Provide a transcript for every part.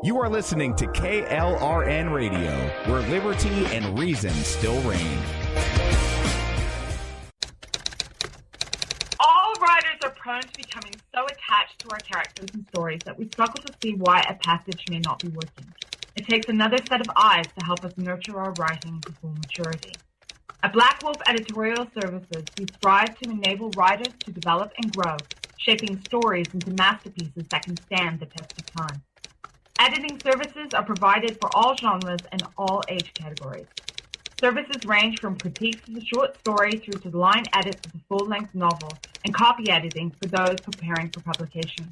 You are listening to KLRN Radio, where liberty and reason still reign. All writers are prone to becoming so attached to our characters and stories that we struggle to see why a passage may not be working. It takes another set of eyes to help us nurture our writing to full maturity. At Black Wolf Editorial Services, we strive to enable writers to develop and grow, shaping stories into masterpieces that can stand the test of time. Editing services are provided for all genres and all age categories. Services range from critiques of a short story through to line edits of a full-length novel and copy editing for those preparing for publication.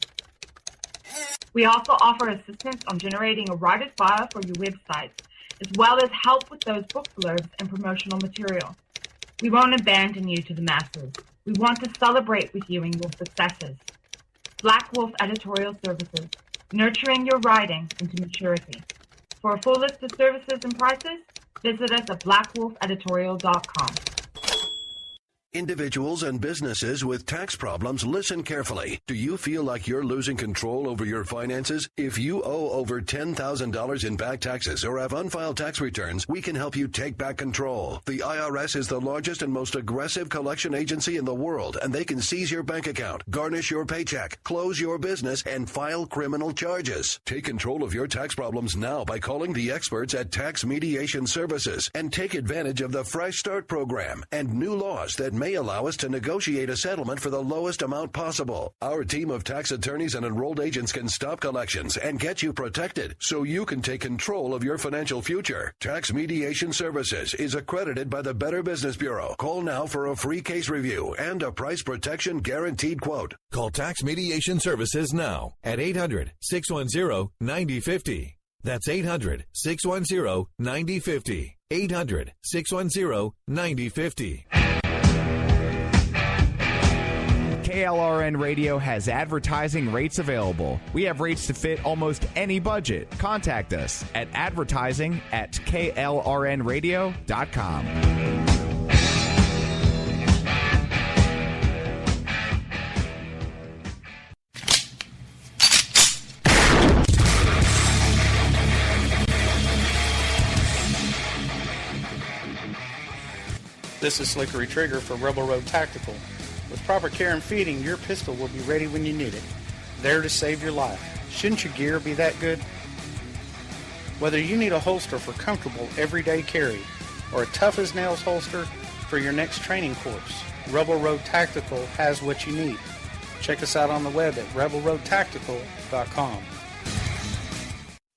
We also offer assistance on generating a writer's bio for your websites, as well as help with those book blurbs and promotional material. We won't abandon you to the masses. We want to celebrate with you in your successes. Black Wolf Editorial Services, nurturing your writing into maturity. For a full list of services and prices, visit us at blackwolfeditorial.com. Individuals and businesses with tax problems, listen carefully. Do you feel like you're losing control over your finances? If you owe over $10,000 in back taxes or have unfiled tax returns, we can help you take back control. The IRS is the largest and most aggressive collection agency in the world, and they can seize your bank account, garnish your paycheck, close your business, and file criminal charges. Take control of your tax problems now by calling the experts at Tax Mediation Services and take advantage of the Fresh Start program and new laws that may allow us to negotiate a settlement for the lowest amount possible. Our team of tax attorneys and enrolled agents can stop collections and get you protected so you can take control of your financial future. Tax Mediation Services is accredited by the Better Business Bureau. Call now for a free case review and a price protection guaranteed quote. Call Tax Mediation Services now at 800-610-9050. That's 800-610-9050. 800-610-9050. KLRN Radio has advertising rates available. We have rates to fit almost any budget. Contact us at advertising@klrnradio.com. This is Slickery Trigger for Rebel Road Tactical. With proper care and feeding, your pistol will be ready when you need it, there to save your life. Shouldn't your gear be that good? Whether you need a holster for comfortable everyday carry or a tough-as-nails holster for your next training course, Rebel Road Tactical has what you need. Check us out on the web at rebelroadtactical.com.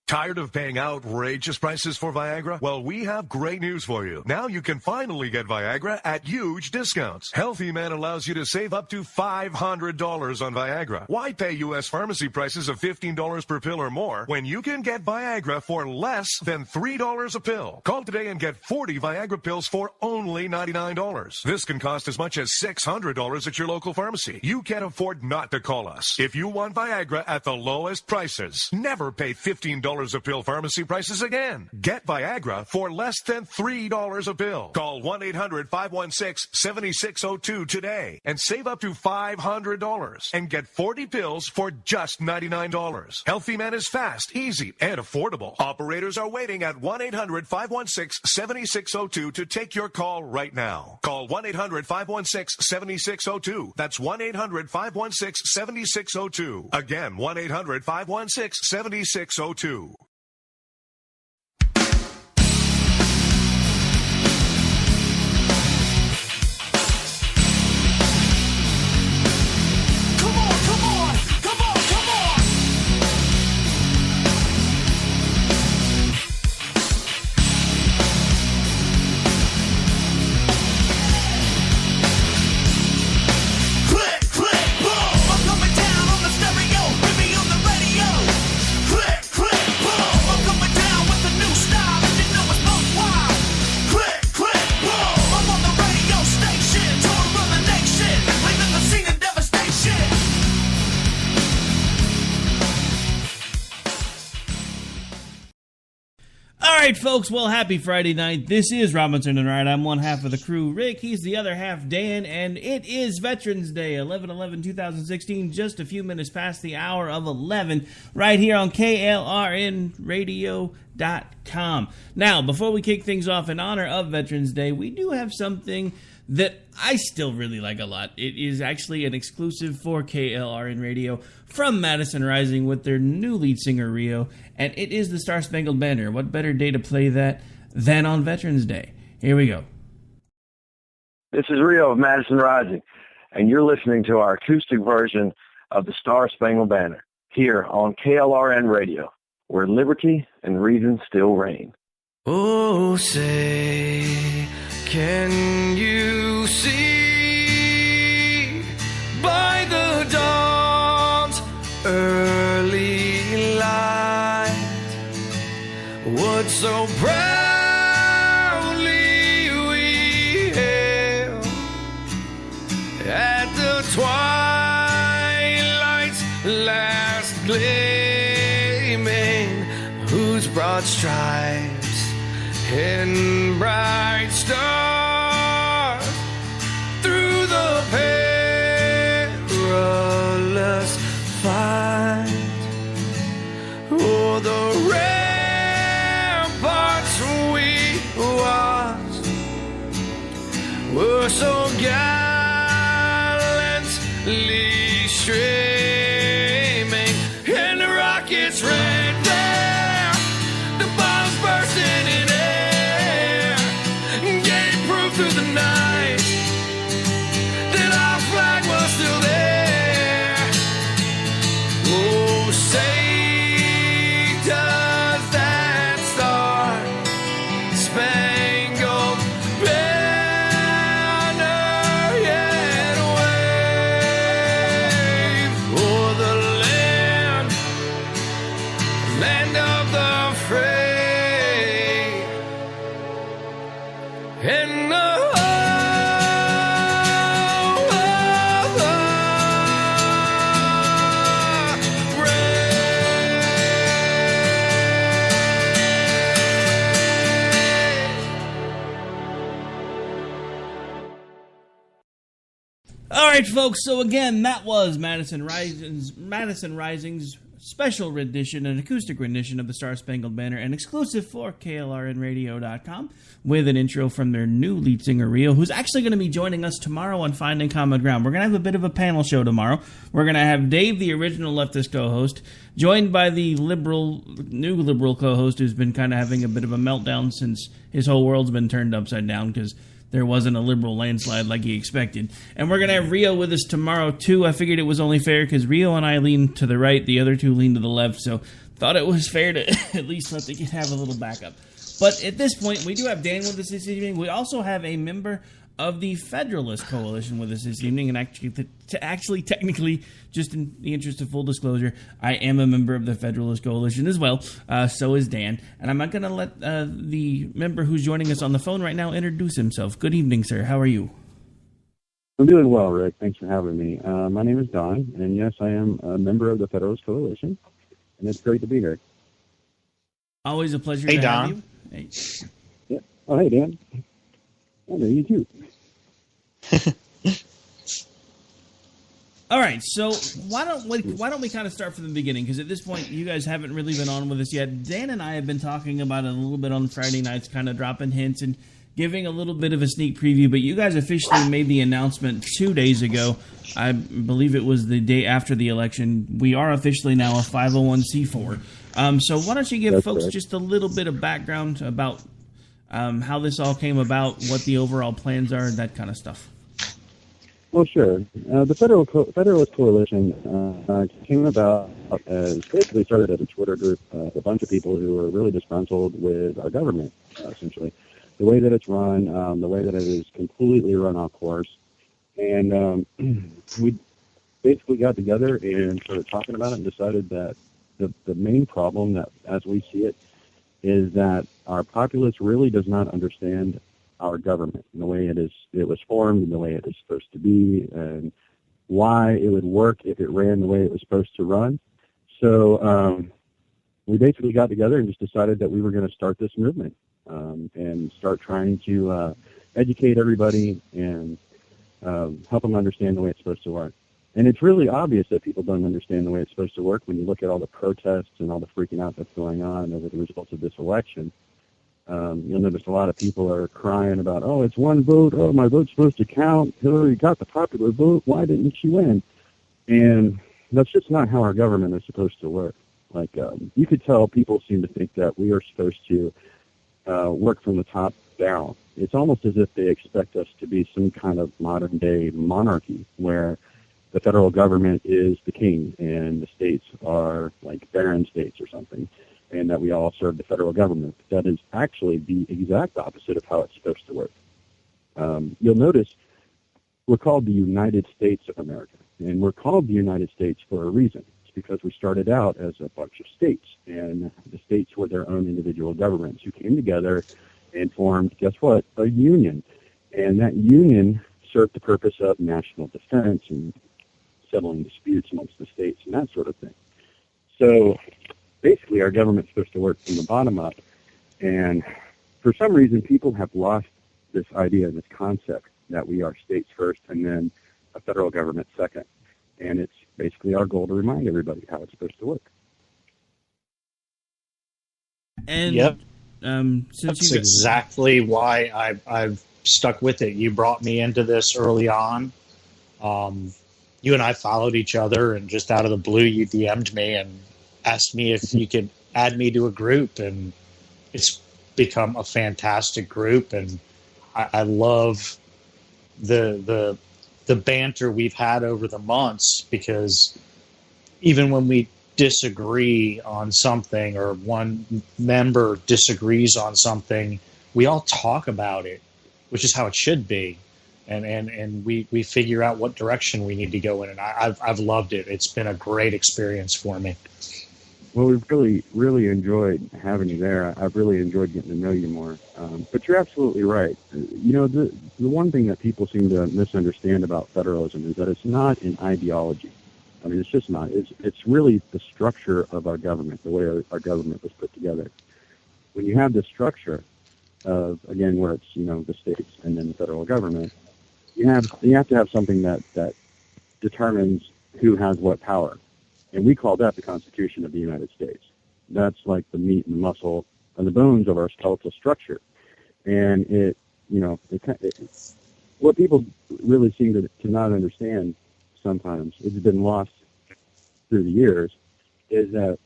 Tired of paying outrageous prices for Viagra? Well, we have great news for you. Now you can finally get Viagra at huge discounts. Healthy Man allows you to save up to $500 on Viagra. Why pay U.S. pharmacy prices of $15 per pill or more when you can get Viagra for less than $3 a pill? Call today and get 40 Viagra pills for only $99. This can cost as much as $600 at your local pharmacy. You can't afford not to call us. If you want Viagra at the lowest prices, never pay $15 a pill pharmacy prices again. Get Viagra for less than $3 a pill. Call 1-800-516-7602 today and save up to $500 and get 40 pills for just $99. Healthy Man is fast, easy, and affordable. Operators are waiting at 1-800-516-7602 to take your call right now. Call 1-800-516-7602. That's 1-800-516-7602. Again, 1-800-516-7602. Click, click, boom! I'm coming down on the stereo, put me on the radio. Click, click, boom! right, folks. Well, happy Friday night. This is Robinson and Wright. I'm one half of the crew, Rick. He's the other half, Dan. And it is Veterans Day, 11/11/2016, just a few minutes past the hour of 11, right here on KLRNradio.com. Now, before we kick things off in honor of Veterans Day, we do have something that I still really like a lot. It is actually an exclusive for KLRN Radio from Madison Rising with their new lead singer, Rio, and it is the Star Spangled Banner. What better day to play that than on Veterans Day? Here we go. This is Rio of Madison Rising, and you're listening to our acoustic version of the Star Spangled Banner here on KLRN Radio, where liberty and reason still reign. Oh, say, can you see by the dawn's early light what so proudly we hailed at the twilight's last gleaming, whose broad stripes and bright stars through the perilous fight, o'er the ramparts we watched were so gallantly streaming, and the rockets right there, the bombs bursting in air, gave proof through the night that our flag was still there. Oh, say does that star spangled banner yet wave o'er the land of the free, and the All right, folks, so again, that was Madison Rising's special rendition, an acoustic rendition of the Star Spangled Banner, an exclusive for KLRNradio.com, with an intro from their new lead singer, Rio, who's actually going to be joining us tomorrow on Finding Common Ground. We're going to have a bit of a panel show tomorrow. We're going to have Dave, the original leftist co-host, joined by the new liberal co-host who's been kind of having a bit of a meltdown since his whole world's been turned upside down because there wasn't a liberal landslide like he expected. And we're going to have Rio with us tomorrow, too. I figured it was only fair because Rio and I lean to the right, the other two lean to the left, so thought it was fair to at least let the kid have a little backup. But at this point, we do have Dan with us this evening. We also have a member of the Federalist Coalition with us this evening, and actually, technically, just in the interest of full disclosure, I am a member of the Federalist Coalition as well. So is Dan, and I'm not going to let the member who's joining us on the phone right now introduce himself. Good evening, sir. How are you? I'm doing well, Rick. Thanks for having me. My name is Don, and yes, I am a member of the Federalist Coalition, and it's great to be here. Always a pleasure to have you. Hey. Yeah. Oh, hey, Dan. I know you too. All right, so why don't we kind of start from the beginning? Because at this point, you guys haven't really been on with us yet. Dan and I have been talking about it a little bit on Friday nights, kind of dropping hints and giving a little bit of a sneak preview. But you guys officially made the announcement 2 days ago. I believe it was the day after the election. We are officially now a 501c4. So why don't you give folks just a little bit of background about how this all came about, what the overall plans are, that kind of stuff. Well, sure. The Federalist Coalition came about as basically started as a Twitter group of a bunch of people who were really disgruntled with our government, essentially. The way that it's run, the way that it is completely run off course. And we basically got together and started talking about it and decided that the main problem that, as we see it, is that our populace really does not understand our government and the way it was formed and the way it is supposed to be and why it would work if it ran the way it was supposed to run. So we basically got together and just decided that we were going to start this movement and start trying to educate everybody and help them understand the way it's supposed to work. And it's really obvious that people don't understand the way it's supposed to work when you look at all the protests and all the freaking out that's going on over the results of this election. You'll notice a lot of people are crying about, oh, it's one vote. Oh, my vote's supposed to count. Hillary got the popular vote. Why didn't she win? And that's just not how our government is supposed to work. Like, you could tell people seem to think that we are supposed to work from the top down. It's almost as if they expect us to be some kind of modern-day monarchy where the federal government is the king and the states are like barren states or something, and that we all serve the federal government. That is actually the exact opposite of how it's supposed to work. You'll notice we're called the United States of America, and we're called the United States for a reason. It's because we started out as a bunch of states, and the states were their own individual governments who came together and formed, guess what, a union. And that union served the purpose of national defense and settling disputes amongst the states and that sort of thing. So basically our government's supposed to work from the bottom up, and for some reason people have lost this idea, this concept that we are states first and then a federal government second. And it's basically our goal to remind everybody how it's supposed to work. And yep. Since that's exactly why I've stuck with it. You brought me into this early on. You and I followed each other, and just out of the blue, you DM'd me and asked me if you could add me to a group, and it's become a fantastic group. And I love the banter we've had over the months, because even when we disagree on something or one member disagrees on something, we all talk about it, which is how it should be. And we figure out what direction we need to go in. And I've loved it. It's been a great experience for me. Well, we've really enjoyed having you there. I've really enjoyed getting to know you more. But you're absolutely right. You know, the one thing that people seem to misunderstand about federalism is that it's not an ideology. I mean, it's just not. It's really the structure of our government, the way our government was put together. When you have this structure of, again, where it's, you know, the states and then the federal government, you have to have something that determines who has what power. And we call that the Constitution of the United States. That's like the meat and the muscle and the bones of our skeletal structure. And what people really seem to not understand sometimes, it's been lost through the years, is that,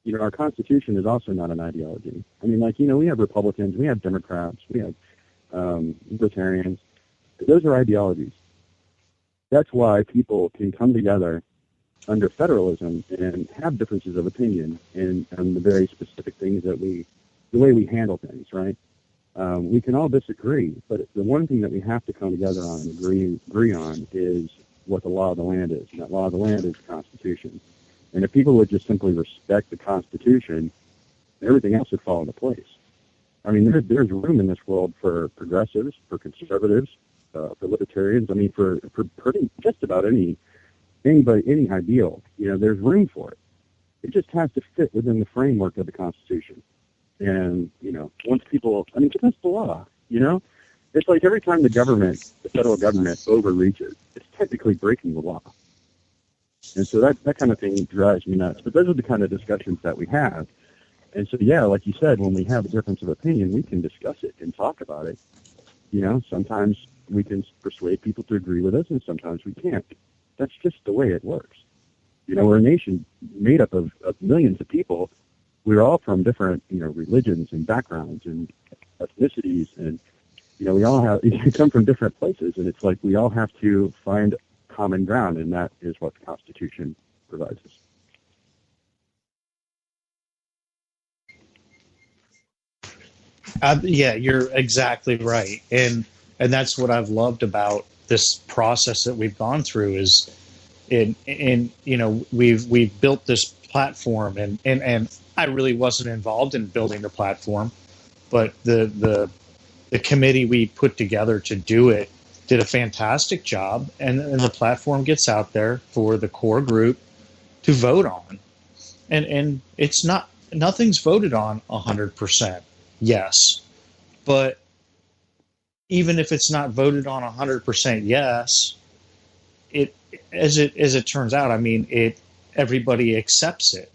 you know, our Constitution is also not an ideology. I mean, like, you know, we have Republicans, we have Democrats, we have Libertarians. Those are ideologies. That's why people can come together under federalism and have differences of opinion and the very specific things that the way we handle things, right? We can all disagree, but the one thing that we have to come together on and agree on is what the law of the land is. And that law of the land is the Constitution. And if people would just simply respect the Constitution, everything else would fall into place. I mean, there's room in this world for progressives, for conservatives, for libertarians. I mean, for pretty just about anybody, any ideal. You know, there's room for it. It just has to fit within the framework of the Constitution. And, you know, once people, I mean, that's the law, you know? It's like every time the federal government overreaches, it's technically breaking the law. And so that kind of thing drives me nuts. But those are the kind of discussions that we have. And so, yeah, like you said, when we have a difference of opinion, we can discuss it and talk about it. You know, sometimes we can persuade people to agree with us, and sometimes we can't. That's just the way it works. You know, we're a nation made up of millions of people. We're all from different, you know, religions and backgrounds and ethnicities, and, you know, we come from different places, and it's like we all have to find common ground, and that is what the Constitution provides us. Yeah, you're exactly right. And that's what I've loved about this process that we've gone through is you know, we've built this platform and I really wasn't involved in building the platform, but the committee we put together to do it did a fantastic job, and the platform gets out there for the core group to vote on. and it's not, nothing's voted on 100%. Yes, but even if it's not voted on 100% yes, as it turns out, I mean, everybody accepts it.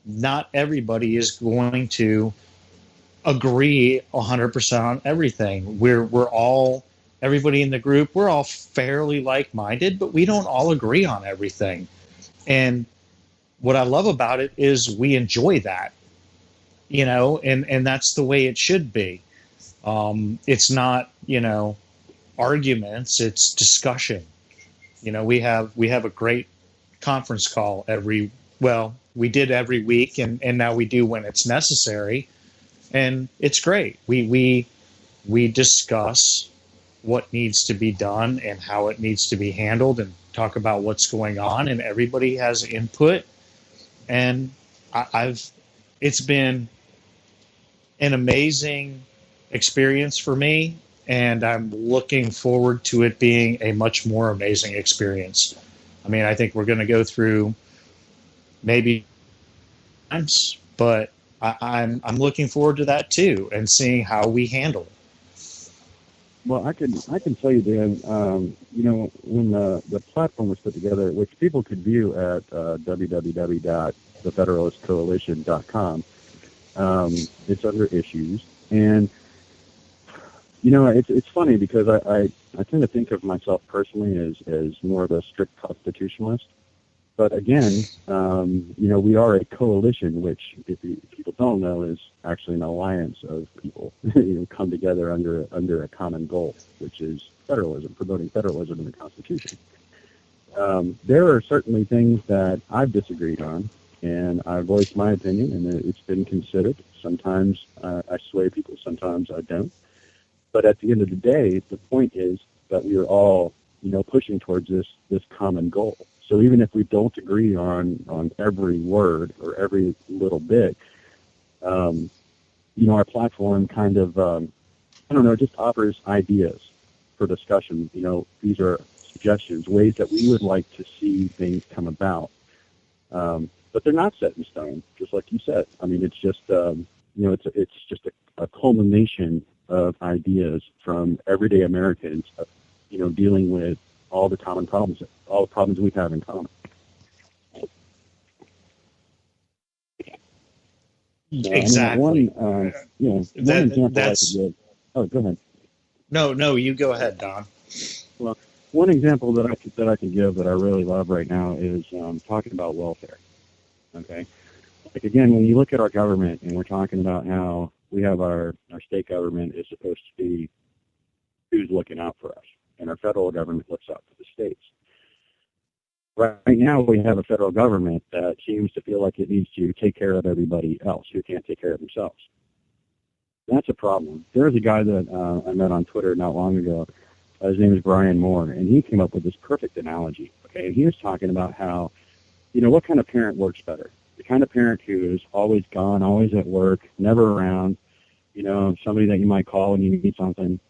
Not everybody is going to agree 100% on everything. We're all, everybody in the group, we're all fairly like-minded, but we don't all agree on everything. And what I love about it is we enjoy that, and that's the way it should be. It's not, arguments, it's discussion. We have a great conference call we did every week, and now we do when it's necessary. And it's great. We discuss what needs to be done and how it needs to be handled, and talk about what's going on, and everybody has input. And it's been an amazing experience for me, and I'm looking forward to it being a much more amazing experience. I mean, I think we're going to go through maybe times, but I'm looking forward to that too, and seeing how we handle it. Well, I can tell you, Dan. When the platform was put together, which people could view at www.thefederalistcoalition.com, it's under issues, and it's funny because I tend to think of myself personally as more of a strict constitutionalist. But again, we are a coalition, which, if people don't know, is actually an alliance of people come together under a common goal, which is federalism, promoting federalism in the Constitution. There are certainly things that I've disagreed on, and I voiced my opinion, and it's been considered. Sometimes I sway people, sometimes I don't. But at the end of the day, the point is that we are all, pushing towards this common goal. So even if we don't agree on every word or every little bit, our platform kind of, just offers ideas for discussion. These are suggestions, ways that we would like to see things come about. But they're not set in stone, just like you said. I mean, it's just, it's just a culmination of ideas from everyday Americans, dealing with all the common problems, all the problems we have in common. Exactly. One example I could give. Oh, go ahead. No, you go ahead, Don. Well, one example that I can give that I really love right now is talking about welfare. Okay. Like, again, when you look at our government and we're talking about how we have our state government is supposed to be who's looking out for us, and our federal government looks out for the states. Right now, we have a federal government that seems to feel like it needs to take care of everybody else who can't take care of themselves. That's a problem. There's a guy that I met on Twitter not long ago. His name is Brian Moore, and he came up with this perfect analogy. Okay, and he was talking about how, what kind of parent works better? The kind of parent who is always gone, always at work, never around, somebody that you might call when you need something,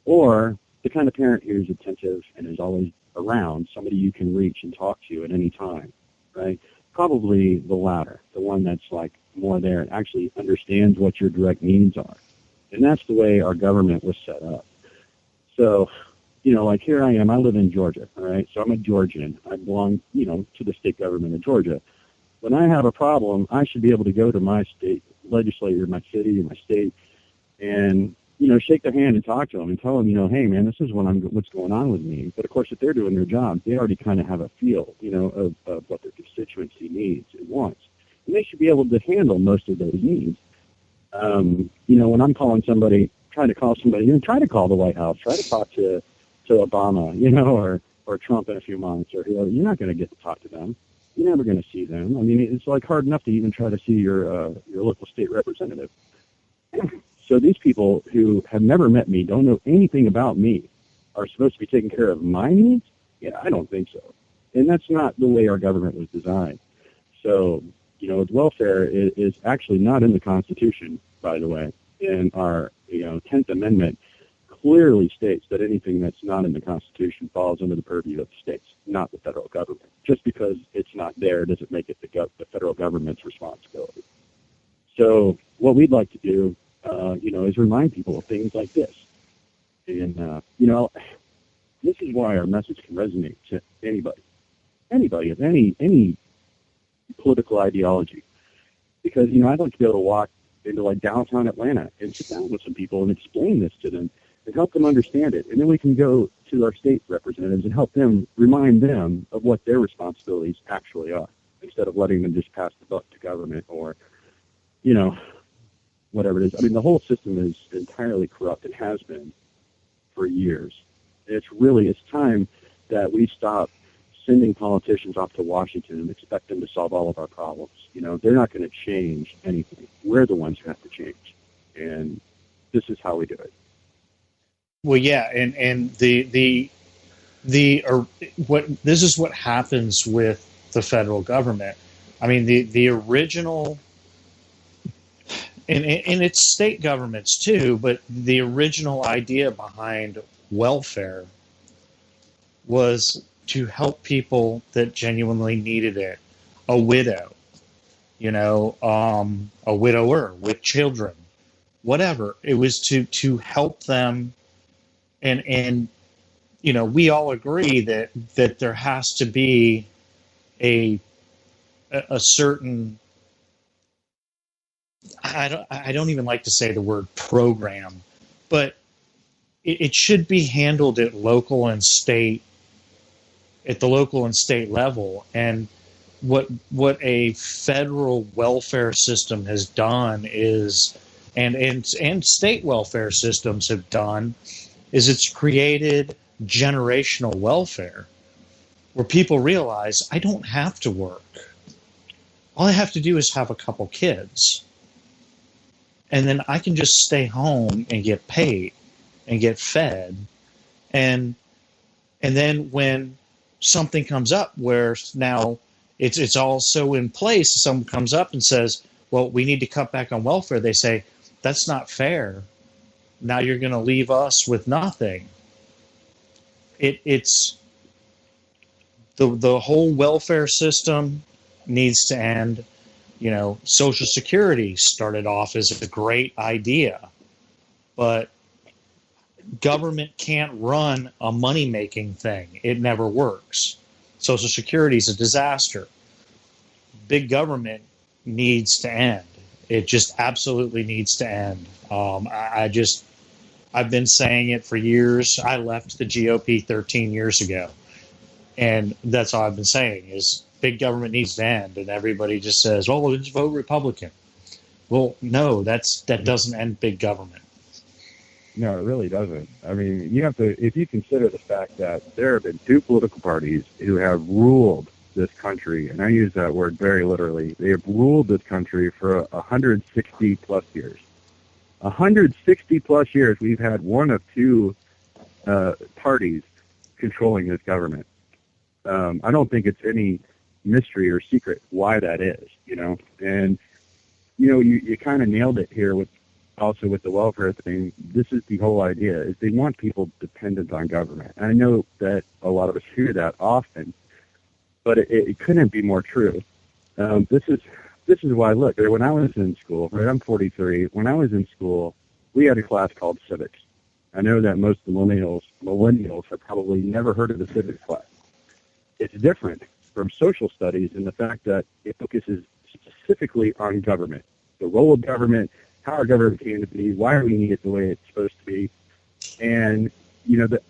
or the kind of parent who's attentive and is always around, somebody you can reach and talk to at any time, right? Probably the latter, the one that's like more there and actually understands what your direct needs are. And that's the way our government was set up. So, like here I am, I live in Georgia, all right? So I'm a Georgian. I belong, to the state government of Georgia. When I have a problem, I should be able to go to my state legislator, my city, my state, and shake their hand and talk to them and tell them, hey, man, this is what's going on with me. But, of course, if they're doing their job, they already kind of have a feel, of what their constituency needs and wants. And they should be able to handle most of those needs. When I'm calling somebody, trying to call somebody, try to call the White House, try to talk to Obama, or Trump in a few months, or you're not going to get to talk to them. You're never going to see them. I mean, it's like hard enough to even try to see your local state representative. So these people who have never met me, don't know anything about me, are supposed to be taking care of my needs? Yeah, I don't think so. And that's not the way our government was designed. So, welfare is actually not in the Constitution, by the way. And our, 10th Amendment clearly states that anything that's not in the Constitution falls under the purview of the states, not the federal government. Just because it's not there doesn't make it the federal government's responsibility. So what we'd like to do, is remind people of things like this. And, this is why our message can resonate to anybody of any political ideology. Because, I'd like to be able to walk into like downtown Atlanta and sit down with some people and explain this to them and help them understand it. And then we can go to our state representatives and help them, remind them of what their responsibilities actually are, instead of letting them just pass the buck to government or, whatever it is. I mean, the whole system is entirely corrupt and has been for years. It's time that we stop sending politicians off to Washington and expect them to solve all of our problems. They're not going to change anything. We're the ones who have to change. And this is how we do it. Well, yeah, and this is what happens with the federal government. I mean, the original, and it's state governments too, but the original idea behind welfare was to help people that genuinely needed it. A widow, a widower with children, whatever. It was to help them. And we all agree that there has to be a certain, I don't even like to say the word program, but it should be handled at the local and state level. And what a federal welfare system has done is, and state welfare systems have done, is it's created generational welfare where people realize I don't have to work. All I have to do is have a couple kids. And then I can just stay home and get paid and get fed. And then when something comes up where now it's all so in place, someone comes up and says, well, we need to cut back on welfare. They say, that's not fair. Now you're going to leave us with nothing. It's the whole welfare system needs to end. Social Security started off as a great idea, but government can't run a money-making thing. It never works. Social Security is a disaster. Big government needs to end. It just absolutely needs to end. I've been saying it for years. I left the GOP 13 years ago, and that's all I've been saying is big government needs to end. And everybody just says, "Oh, well, just vote Republican." Well, no, that doesn't end big government. No, it really doesn't. I mean, you have to, if you consider the fact that there have been two political parties who have ruled this country, and I use that word very literally, they have ruled this country for 160 plus years. 160 plus years, we've had one of two parties controlling this government. I don't think it's any mystery or secret why that is, And, you kind of nailed it here with the welfare thing. This is the whole idea, is they want people dependent on government. And I know that a lot of us hear that often, but it couldn't be more true. This is why, look, when I was in school, right, I'm 43, when I was in school, we had a class called civics. I know that most millennials have probably never heard of the civics class. It's different from social studies in the fact that it focuses specifically on government, the role of government, how our government came to be, why we need it the way it's supposed to be. And,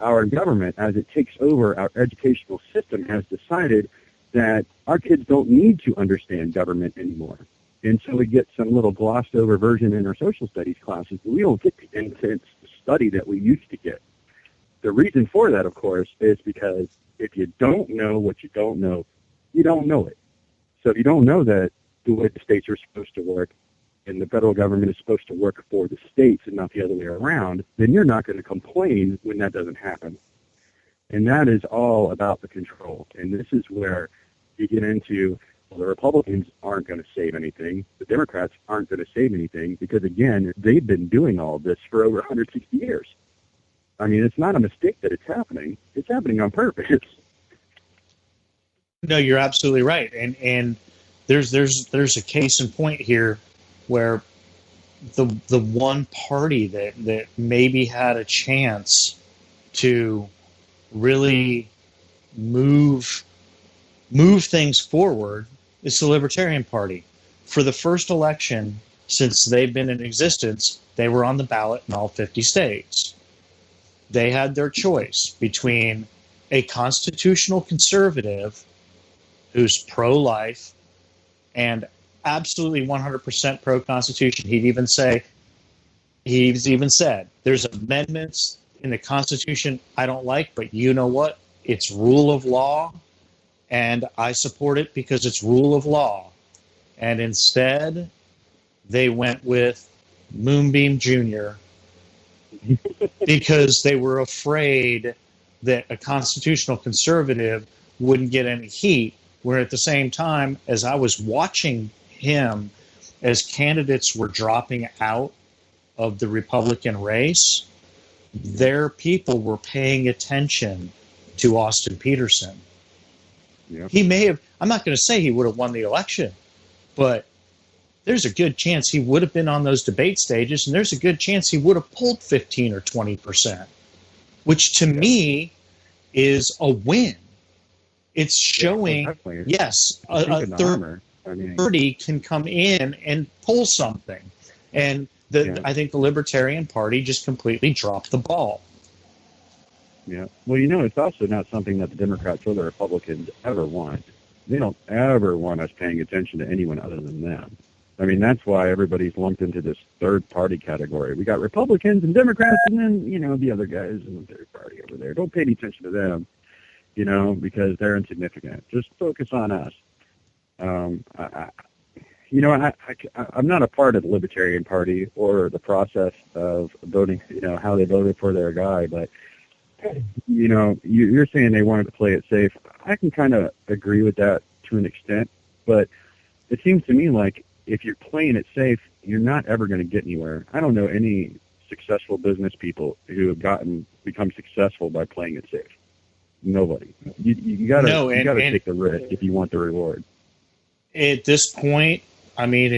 our government, as it takes over our educational system, has decided that our kids don't need to understand government anymore. And so we get some little glossed over version in our social studies classes, but we don't get the intense study that we used to get. The reason for that, of course, is because if you don't know what you don't know, you don't know it. So if you don't know that the way the states are supposed to work and the federal government is supposed to work for the states and not the other way around, then you're not going to complain when that doesn't happen. And that is all about the control. And this is where you get into, well, the Republicans aren't going to save anything. The Democrats aren't going to save anything because, again, they've been doing all this for over 160 years. I mean, it's not a mistake that it's happening. It's happening on purpose. No, you're absolutely right. And there's a case in point here where the one party that maybe had a chance to really move things forward is the Libertarian Party. For the first election since they've been in existence, they were on the ballot in all 50 states. They had their choice between a constitutional conservative who's pro-life and absolutely 100% pro-Constitution. He's even said, there's amendments in the Constitution I don't like, but you know what? It's rule of law, and I support it because it's rule of law. And instead, they went with Moonbeam Jr. because they were afraid that a constitutional conservative wouldn't get any heat, where at the same time, as I was watching him, as candidates were dropping out of the Republican race, their people were paying attention to Austin Peterson. Yep. He may have, I'm not going to say he would have won the election, but there's a good chance he would have been on those debate stages, and there's a good chance he would have pulled 15 or 20%, which to me is a win. It's showing, yes, a third party can come in and pull something. And I think the Libertarian Party just completely dropped the ball. Yeah. Well, it's also not something that the Democrats or the Republicans ever want. They don't ever want us paying attention to anyone other than them. I mean, that's why everybody's lumped into this third party category. We got Republicans and Democrats, and then, the other guys in the third party over there. Don't pay any attention to them, because they're insignificant. Just focus on us. I'm not a part of the Libertarian Party or the process of voting, how they voted for their guy, but you're saying they wanted to play it safe. I can kind of agree with that to an extent, but it seems to me like if you're playing it safe, you're not ever going to get anywhere. I don't know any successful business people who have become successful by playing it safe. Nobody. You got to take the risk if you want the reward. At this point, I mean,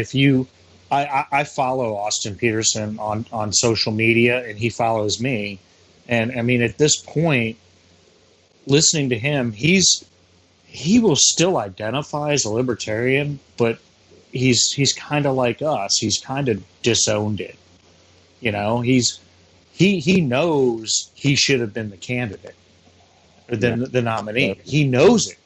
I follow Austin Peterson on social media, and he follows me. And I mean, at this point, listening to him, he will still identify as a libertarian, but he's kind of like us. He's kind of disowned it. He knows he should have been the candidate or the nominee. He knows it.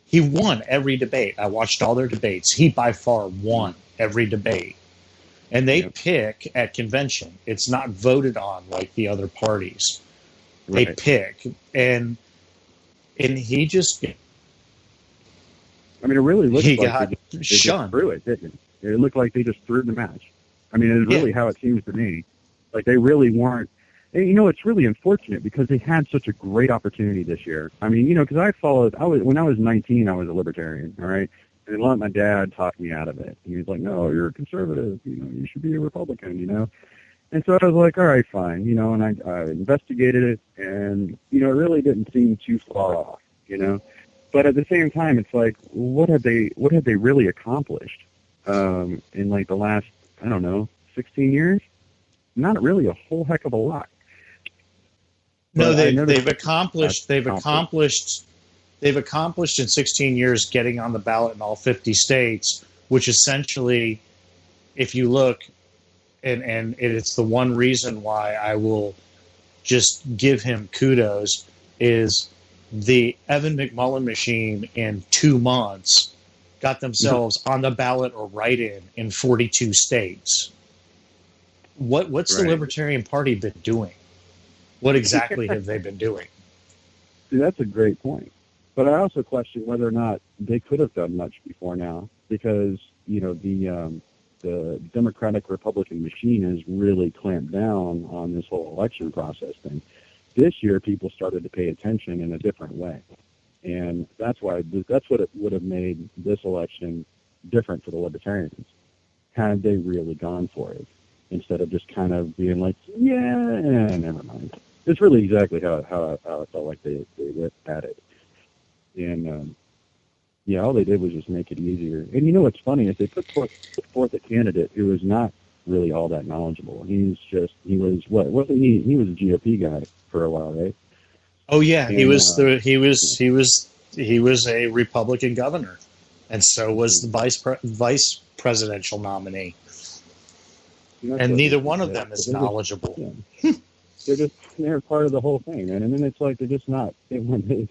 He won every debate. I watched all their debates. He by far won every debate. And they pick at convention. It's not voted on like the other parties. They pick. And he just... I mean, it really looked like got they shunned. just threw it, didn't it? It looked like they just threw the match. I mean, it's really how it seems to me. Like, they really weren't... And, it's really unfortunate because they had such a great opportunity this year. I mean, because when I was 19, I was a libertarian, all right? And let my dad talk me out of it. He was like, no, you're a conservative. You should be a Republican, And so I was like, all right, fine, and I investigated it, and, it really didn't seem too far off, But at the same time, it's like, what have they really accomplished in, like, the last, 16 years? Not really a whole heck of a lot. No, they've accomplished in 16 years getting on the ballot in all 50 states, which essentially, if you look, and it's the one reason why I will just give him kudos, is the Evan McMullin machine in 2 months got themselves on the ballot or write-in in 42 states. What's the Libertarian Party been doing? What exactly have they been doing? See, that's a great point. But I also question whether or not they could have done much before now, because the Democratic Republican machine has really clamped down on this whole election process thing. This year, people started to pay attention in a different way, and that's what it would have made this election different for the Libertarians had they really gone for it. instead of just kind of being like, yeah, never mind. It's really exactly how I felt like they went at it. And, yeah, all they did was just make it easier. And you know what's funny is they put forth a candidate who was not really all that knowledgeable. He was a GOP guy for a while, right? Oh yeah, and, he was a Republican governor, and so was the vice presidential nominee. And neither one of them is knowledgeable. They're part of the whole thing, man. And then it's like they're just not. Man,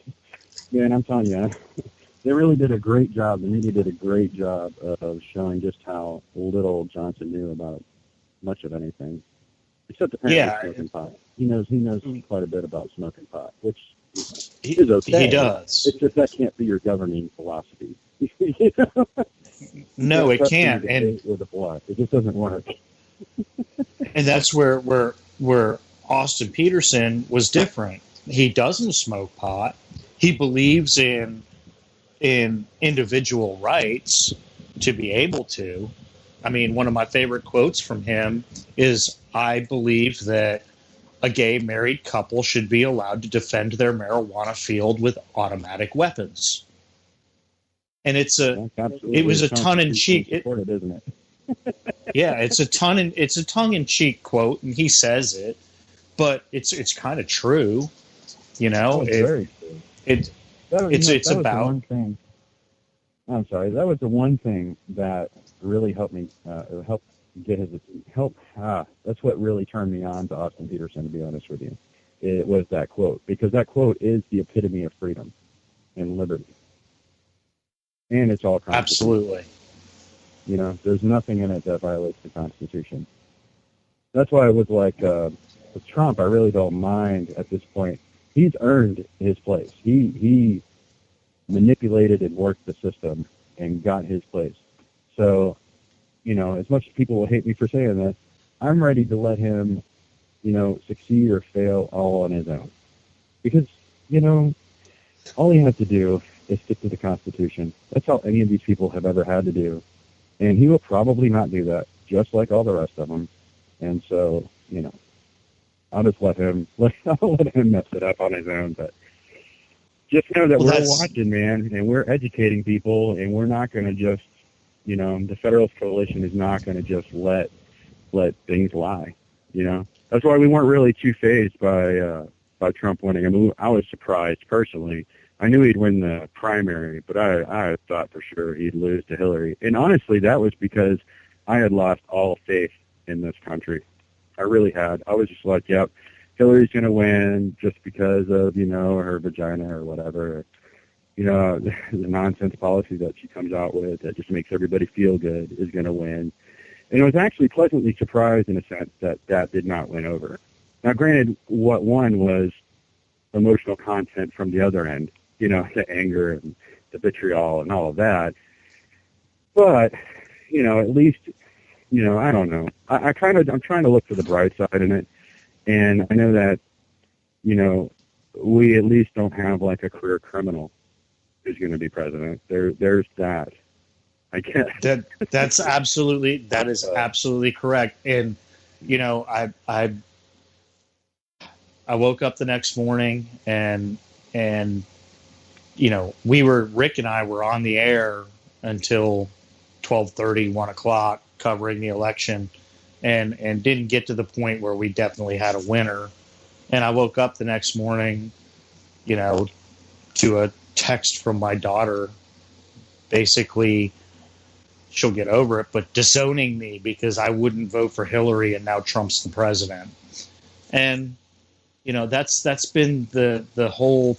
I'm telling you, they really did a great job. The media did a great job of showing just how little Johnson knew about much of anything, except apparently smoking pot. He knows quite a bit about smoking pot, which is okay. He does. It's just that can't be your governing philosophy. No, it can't. And with the blood, it just doesn't work. And that's where Austin Peterson was different. He doesn't smoke pot. He believes in individual rights to be able to. I mean, one of my favorite quotes from him is, "I believe that a gay married couple should be allowed to defend their marijuana field with automatic weapons." And it was a tongue-in-cheek, isn't it? Yeah, it's a tongue-in-cheek quote, and he says it, but it's kind of true, you know. Very true. It's about one thing. I'm sorry. That was the one thing that really helped me that's what really turned me on to Austin Peterson, to be honest with you. It was that quote, because that quote is the epitome of freedom and liberty. And it's all constitutional. Absolutely. You know, there's nothing in it that violates the Constitution. That's why I was like, with Trump, I really don't mind at this point. He's earned his place. He manipulated and worked the system and got his place. So, you know, as much as people will hate me for saying that, I'm ready to let him, you know, succeed or fail all on his own. Because, you know, all he has to do is stick to the Constitution. That's all any of these people have ever had to do. And he will probably not do that, just like all the rest of them. And so, you know, I'll just let him mess it up on his own. But just know that we're watching, man, and we're educating people, and we're not going to just, you know, the Federalist Coalition is not going to just let things lie. You know, that's why we weren't really too fazed by Trump winning. I mean, I was surprised personally. I knew he'd win the primary, but I thought for sure he'd lose to Hillary. And honestly, that was because I had lost all faith in this country. I really had. I was just like, yep, Hillary's going to win just because of, you know, her vagina or whatever. You know, the nonsense policy that she comes out with that just makes everybody feel good is going to win. And I was actually pleasantly surprised in a sense that did not win over. Now, granted, what won was emotional content from the other end, you know, the anger and the vitriol and all of that. But, you know, at least, you know, I don't know. I'm trying to look for the bright side in it. And I know that, you know, we at least don't have like a career criminal who's going to be president. There's that. I guess. That is absolutely correct. And, you know, I woke up the next morning and, you know, Rick and I were on the air until 12:30, 1 o'clock covering the election and didn't get to the point where we definitely had a winner. And I woke up the next morning, you know, to a text from my daughter, basically, she'll get over it, but disowning me because I wouldn't vote for Hillary and now Trump's the president. And, you know, that's been the whole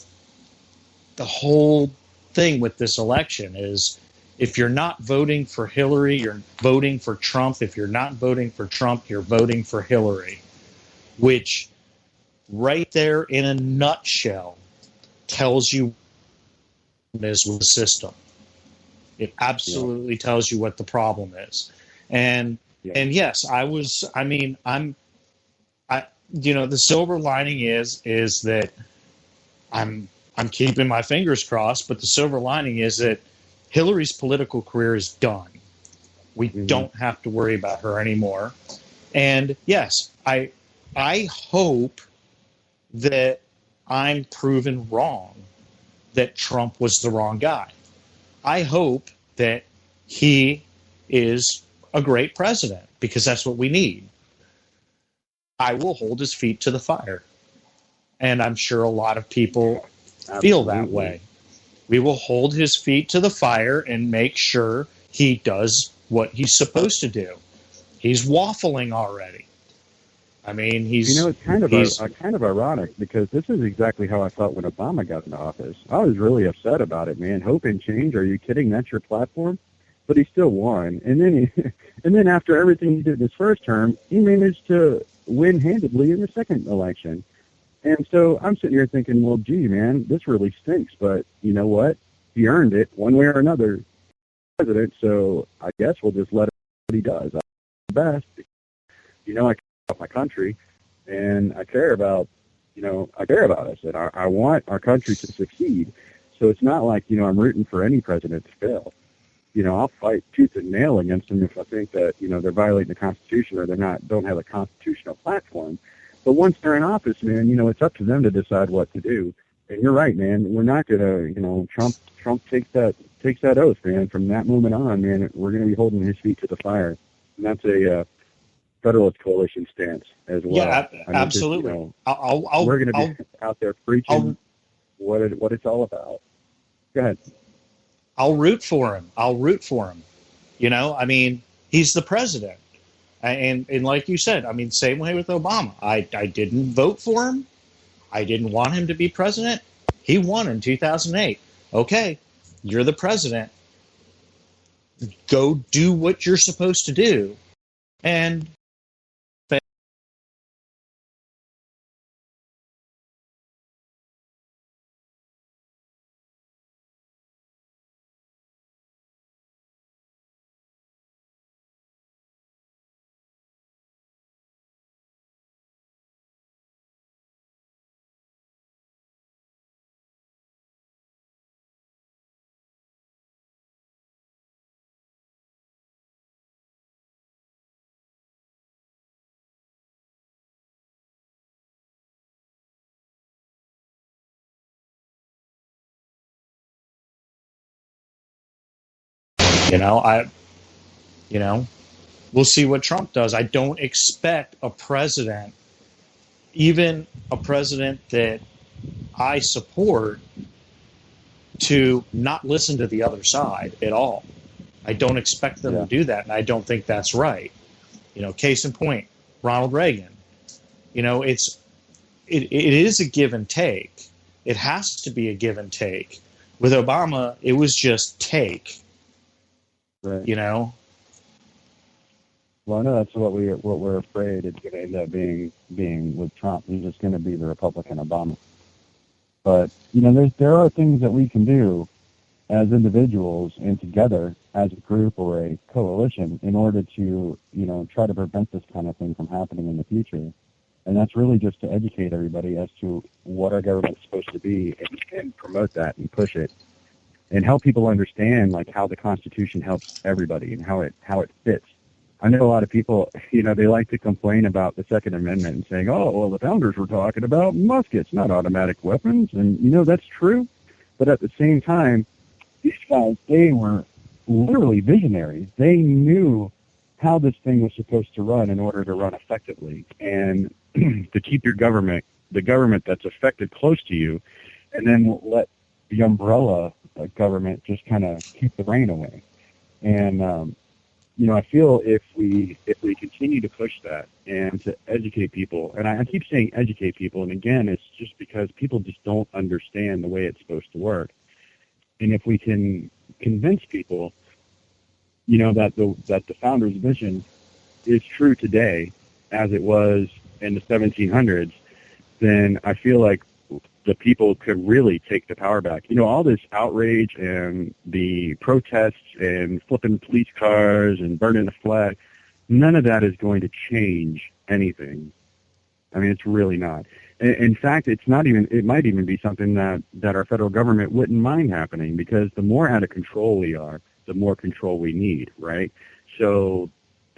thing with this election is if you're not voting for Hillary, you're voting for Trump. If you're not voting for Trump, you're voting for Hillary, which right there in a nutshell tells you what is with the system. It absolutely tells you what the problem is. And yes, you know, the silver lining is that I'm keeping my fingers crossed, but the silver lining is that Hillary's political career is done. We don't have to worry about her anymore. And yes, I hope that I'm proven wrong, that Trump was the wrong guy. I hope that he is a great president, because that's what we need. I will hold his feet to the fire. And I'm sure a lot of people feel that way. We will hold his feet to the fire and make sure he does what he's supposed to do. He's waffling already. I mean, he's... You know, it's kind of ironic, because this is exactly how I felt when Obama got into office. I was really upset about it, man. Hope and change, are you kidding? That's your platform? But he still won. And then after everything he did in his first term, he managed to win handedly in the second election. And so I'm sitting here thinking, well, gee, man, this really stinks. But you know what? He earned it one way or another, president. So I guess we'll just let him do what he does. I'm the best. You know, I care about my country, and I care about us, and I want our country to succeed. So it's not like, I'm rooting for any president to fail. I'll fight tooth and nail against them if I think that, they're violating the Constitution or don't have a constitutional platform. But once they're in office, man, it's up to them to decide what to do. And you're right, man. We're not going to, Trump takes that oath, man. From that moment on, man, we're going to be holding his feet to the fire. And that's a Federalist Coalition stance as well. Yeah, absolutely. We're going to be out there preaching what it's all about. Go ahead. I'll root for him. I mean, he's the president. And like you said, I mean, same way with Obama. I didn't vote for him. I didn't want him to be president. He won in 2008. Okay, you're the president. Go do what you're supposed to do. And we'll see what Trump does. I don't expect a president, even a president that I support, to not listen to the other side at all. I don't expect them to do that, and I don't think that's right. Case in point, Ronald Reagan. It is a give and take. It has to be a give and take. With Obama, it was just take. Right. Well, I know that's what we're afraid it's going to end up being with Trump. He's just going to be the Republican Obama. But there are things that we can do as individuals and together as a group or a coalition in order to try to prevent this kind of thing from happening in the future. And that's really just to educate everybody as to what our government's supposed to be and promote that and push it. And help people understand how the Constitution helps everybody and how it fits. I know a lot of people, they like to complain about the Second Amendment and saying, oh, well, the founders were talking about muskets, not automatic weapons. And, that's true. But at the same time, these guys, they were literally visionaries. They knew how this thing was supposed to run in order to run effectively and to keep your government, the government that's affected, close to you, and then let the umbrella government just kind of keep the rain away. And, I feel if we continue to push that and to educate people, and I keep saying educate people, and again, it's just because people just don't understand the way it's supposed to work. And if we can convince people, that the founders' vision is true today as it was in the 1700s, then I feel like the people could really take the power back. All this outrage and the protests and flipping police cars and burning the flag, none of that is going to change anything. I mean, it's really not. In fact, it might even be something that our federal government wouldn't mind happening, because the more out of control we are, the more control we need, right? So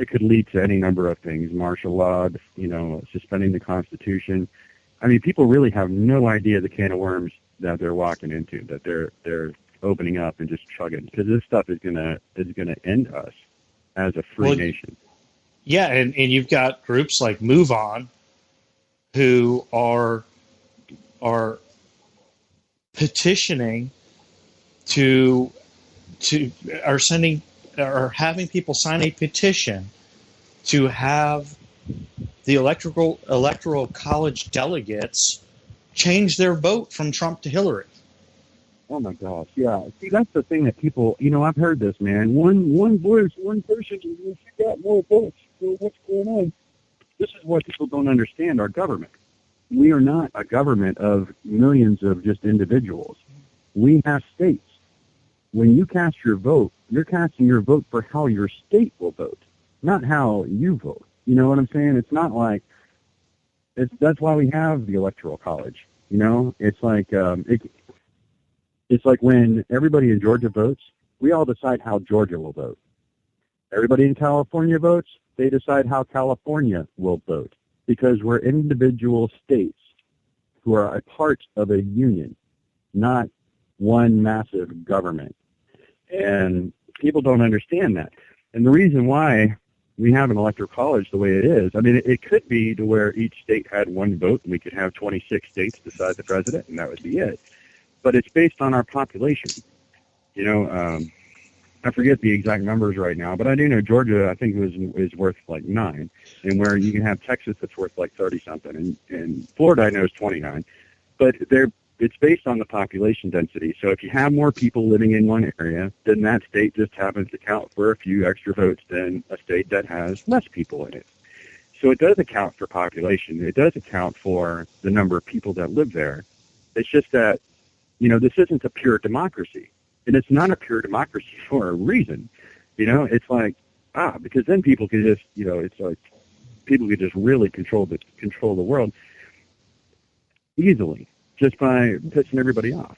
it could lead to any number of things: martial law, suspending the Constitution. I mean, people really have no idea the can of worms that they're walking into, that they're opening up and just chugging, because this stuff is gonna end us as a free nation. Yeah, and you've got groups like Move On, who are petitioning are having people sign a petition to have the electoral college delegates change their vote from Trump to Hillary. Oh my gosh, yeah. See, that's the thing that people, I've heard this, man. One voice, one person, you got more votes. So what's going on? This is what people don't understand our government. We are not a government of millions of just individuals. We have states. When you cast your vote, you're casting your vote for how your state will vote, not how you vote. You know what I'm saying? It's not like, that's why we have the Electoral College. It's like, it's like when everybody in Georgia votes, we all decide how Georgia will vote. Everybody in California votes, they decide how California will vote, because we're individual states who are a part of a union, not one massive government. And people don't understand that. And the reason why we have an electoral college the way it is, I mean, it could be to where each state had one vote and we could have 26 states decide the president, and that would be it. But it's based on our population. I forget the exact numbers right now, but I do know Georgia, I think, is worth like 9, and where you can have Texas that's worth like 30-something, and Florida I know is 29. But it's based on the population density. So if you have more people living in one area, then that state just happens to count for a few extra votes than a state that has less people in it. So it does account for population. It does account for the number of people that live there. It's just that, this isn't a pure democracy. And it's not a pure democracy for a reason. It's like, because then people could just, it's like people could just really control the world easily just by pissing everybody off.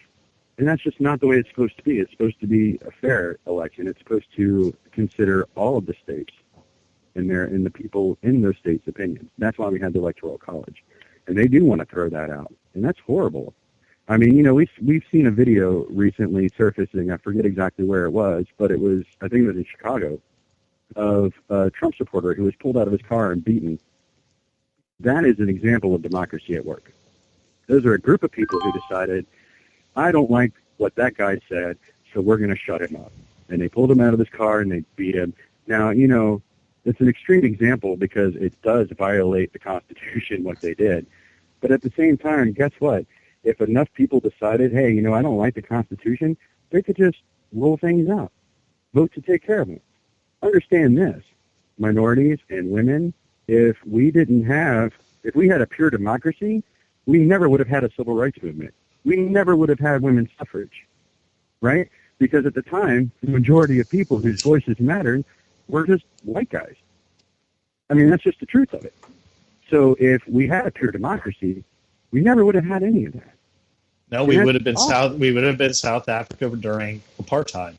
And that's just not the way it's supposed to be. It's supposed to be a fair election. It's supposed to consider all of the states and the people in those states' opinions. That's why we had the Electoral College. And they do want to throw that out. And that's horrible. I mean, we've seen a video recently surfacing, I forget exactly where it was, but I think it was in Chicago, of a Trump supporter who was pulled out of his car and beaten. That is an example of democracy at work. Those are a group of people who decided, I don't like what that guy said, so we're going to shut him up. And they pulled him out of his car and they beat him. Now, it's an extreme example because it does violate the Constitution, what they did. But at the same time, guess what? If enough people decided, hey, I don't like the Constitution, they could just roll things out, vote to take care of them. Understand this, minorities and women, if we had a pure democracy, we never would have had a civil rights movement. We never would have had women's suffrage, right? Because at the time, the majority of people whose voices mattered were just white guys. I mean, that's just the truth of it. So if we had a pure democracy, we never would have had any of that. No, we would have been South Africa during apartheid.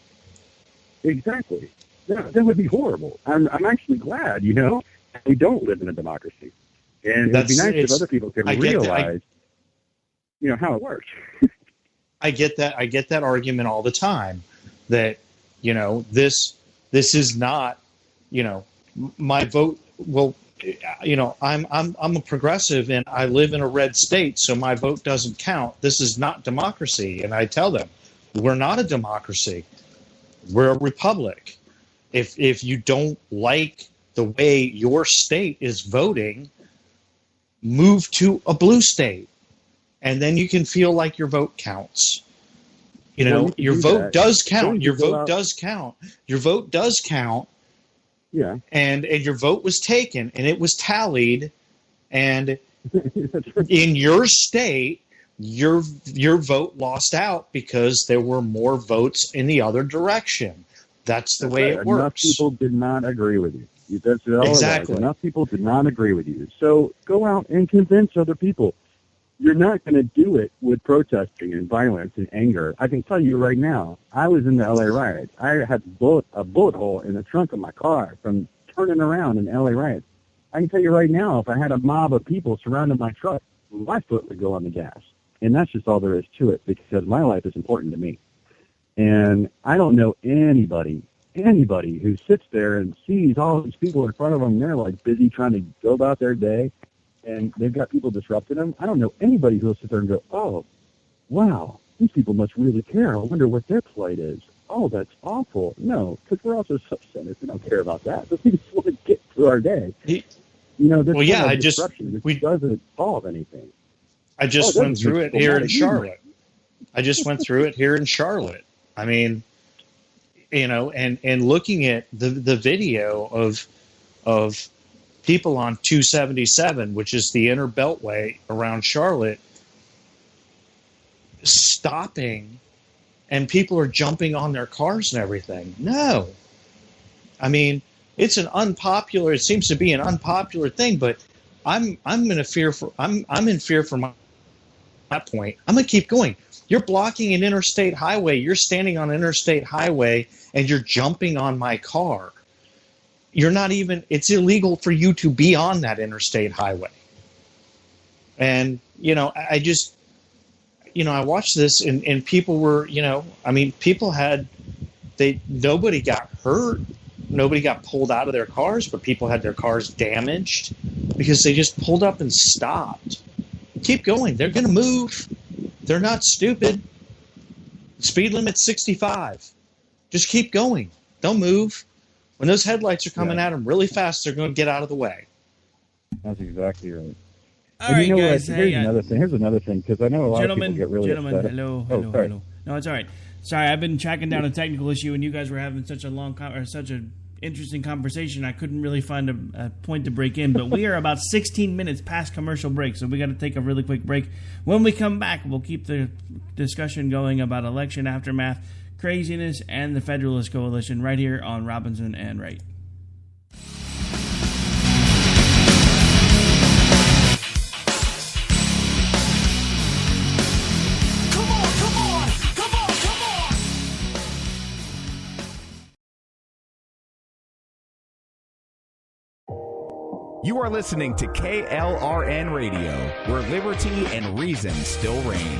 Exactly. That would be horrible. I'm actually glad, we don't live in a democracy. And it would be nice if other people could realize, how it works. I get that argument all the time. That this is not my vote. Well, I'm a progressive and I live in a red state, so my vote doesn't count. This is not democracy. And I tell them, we're not a democracy. We're a republic. If you don't like the way your state is voting, move to a blue state, and then you can feel like your vote counts. Your vote does count. Your vote does count. Your vote does count. Yeah. And your vote was taken, and it was tallied, and in your state, your vote lost out because there were more votes in the other direction. That's the way it works. Enough people did not agree with you. That's all exactly. Enough people did not agree with you. So go out and convince other people. You're not going to do it with protesting and violence and anger. I can tell you right now, I was in the LA riot. I had a bullet hole in the trunk of my car from turning around in LA riots. I can tell you right now, if I had a mob of people surrounding my truck, my foot would go on the gas. And that's just all there is to it, because my life is important to me. And I don't know anybody who sits there and sees all these people in front of them, and they're like busy trying to go about their day, and they've got people disrupting them. I don't know anybody who will sit there and go, oh, wow, these people must really care. I wonder what their plight is. Oh, that's awful. No, because we're also self-centered. We don't care about that. But we just want to get through our day. This kind of disruption doesn't solve anything. I just went through it here in Charlotte. I mean, and looking at the video of people on 277, which is the inner beltway around Charlotte, stopping, and people are jumping on their cars and everything. No. I mean, it seems to be an unpopular thing, but I'm in fear for my point. I'm going to keep going. You're blocking an interstate highway. You're standing on an interstate highway and you're jumping on my car. It's illegal for you to be on that interstate highway. And, I watched this and people were, nobody got hurt. Nobody got pulled out of their cars, but people had their cars damaged because they just pulled up and stopped. Keep going. They're going to move. They're not stupid. Speed limit's 65. Just keep going. They'll move. When those headlights are coming at them really fast, they're going to get out of the way. That's exactly right. All right, guys. Here's another thing, because I know a lot of people get really upset. Hello. No, it's all right. Sorry, I've been tracking down a technical issue, and you guys were having such an interesting conversation. I couldn't really find a point to break in, but we are about 16 minutes past commercial break, so we got to take a really quick break. When we come back, we'll keep the discussion going about election aftermath, craziness, and the Federalist Coalition right here on Robinson and Wright. You are listening to KLRN Radio, where liberty and reason still reign.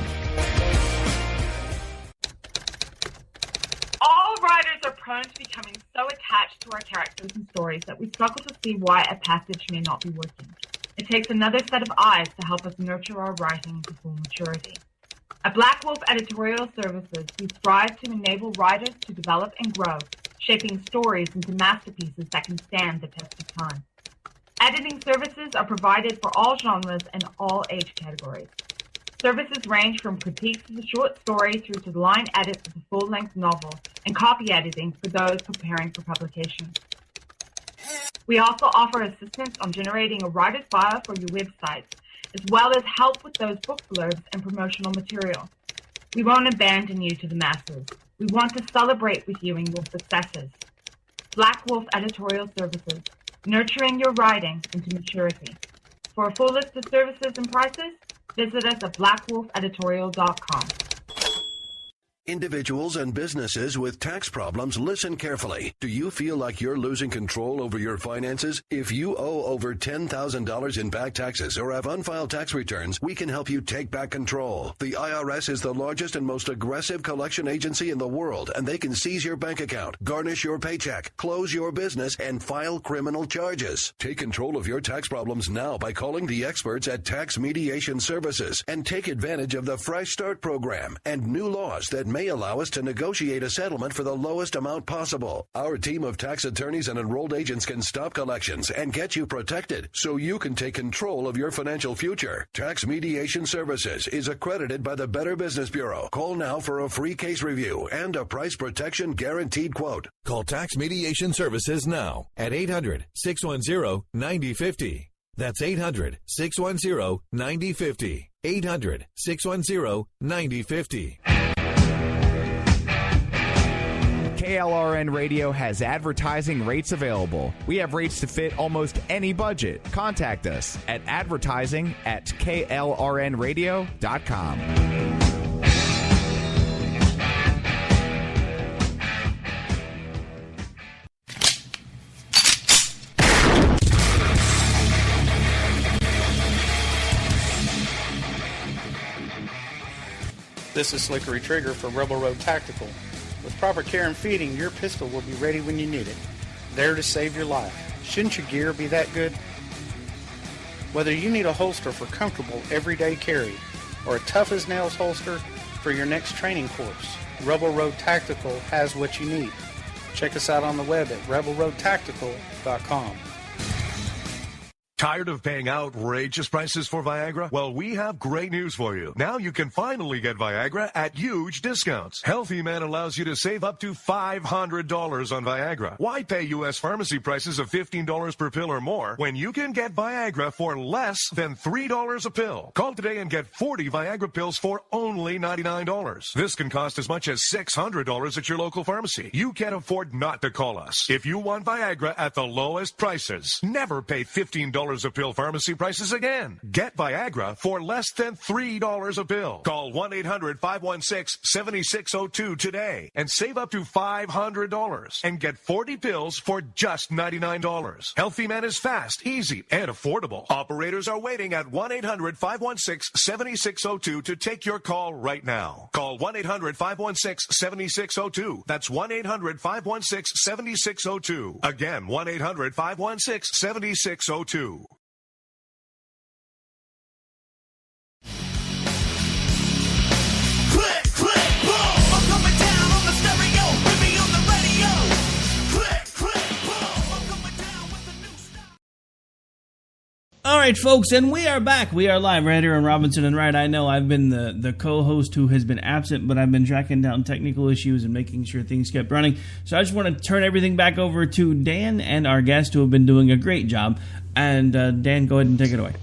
All writers are prone to becoming so attached to our characters and stories that we struggle to see why a passage may not be working. It takes another set of eyes to help us nurture our writing to full maturity. At Black Wolf Editorial Services, we strive to enable writers to develop and grow, shaping stories into masterpieces that can stand the test of time. Editing services are provided for all genres and all age categories. Services range from critiques of the short story through to the line edits of the full-length novel and copy editing for those preparing for publication. We also offer assistance on generating a writer's bio for your websites, as well as help with those book blurbs and promotional material. We won't abandon you to the masses. We want to celebrate with you and your successes. Black Wolf Editorial Services, nurturing your writing into maturity. For a full list of services and prices, visit us at blackwolfeditorial.com. Individuals and businesses with tax problems, listen carefully. Do you feel like you're losing control over your finances? If you owe over $10,000 in back taxes or have unfiled tax returns, we can help you take back control. The IRS is the largest and most aggressive collection agency in the world, and they can seize your bank account, garnish your paycheck, close your business, and file criminal charges. Take control of your tax problems now by calling the experts at Tax Mediation Services and take advantage of the Fresh Start program and new laws that may allow us to negotiate a settlement for the lowest amount possible. Our team of tax attorneys and enrolled agents can stop collections and get you protected so you can take control of your financial future. Tax Mediation Services is accredited by the Better Business Bureau. Call now for a free case review and a price protection guaranteed quote. Call Tax Mediation Services now at 800-610-9050. That's 800-610-9050. 800-610-9050. KLRN Radio has advertising rates available. We have rates to fit almost any budget. Contact us at advertising@klrnradio.com. This is Slickery Trigger for Rebel Road Tactical. With proper care and feeding, your pistol will be ready when you need it. There to save your life. Shouldn't your gear be that good? Whether you need a holster for comfortable everyday carry or a tough-as-nails holster for your next training course, Rebel Road Tactical has what you need. Check us out on the web at rebelroadtactical.com. Tired of paying outrageous prices for Viagra? Well, we have great news for you. Now you can finally get Viagra at huge discounts. Healthy Man allows you to save up to $500 on Viagra. Why pay U.S. pharmacy prices of $15 per pill or more when you can get Viagra for less than $3 a pill? Call today and get 40 Viagra pills for only $99. This can cost as much as $600 at your local pharmacy. You can't afford not to call us. If you want Viagra at the lowest prices, never pay $15 a pill pharmacy prices again. Get Viagra for less than $3 a pill. Call 1-800-516-7602 today and save up to $500 and get 40 pills for just $99. Healthy Man is fast, easy, and affordable. Operators are waiting at 1-800-516-7602 to take your call right now. Call 1-800-516-7602. That's 1-800-516-7602. Again, 1-800-516-7602. All right, folks, and we are back. We are live right here on Robinson and Wright. I know I've been the co-host who has been absent, but I've been tracking down technical issues and making sure things kept running. So I just want to turn everything back over to Dan and our guest who have been doing a great job. And Dan, go ahead and take it away.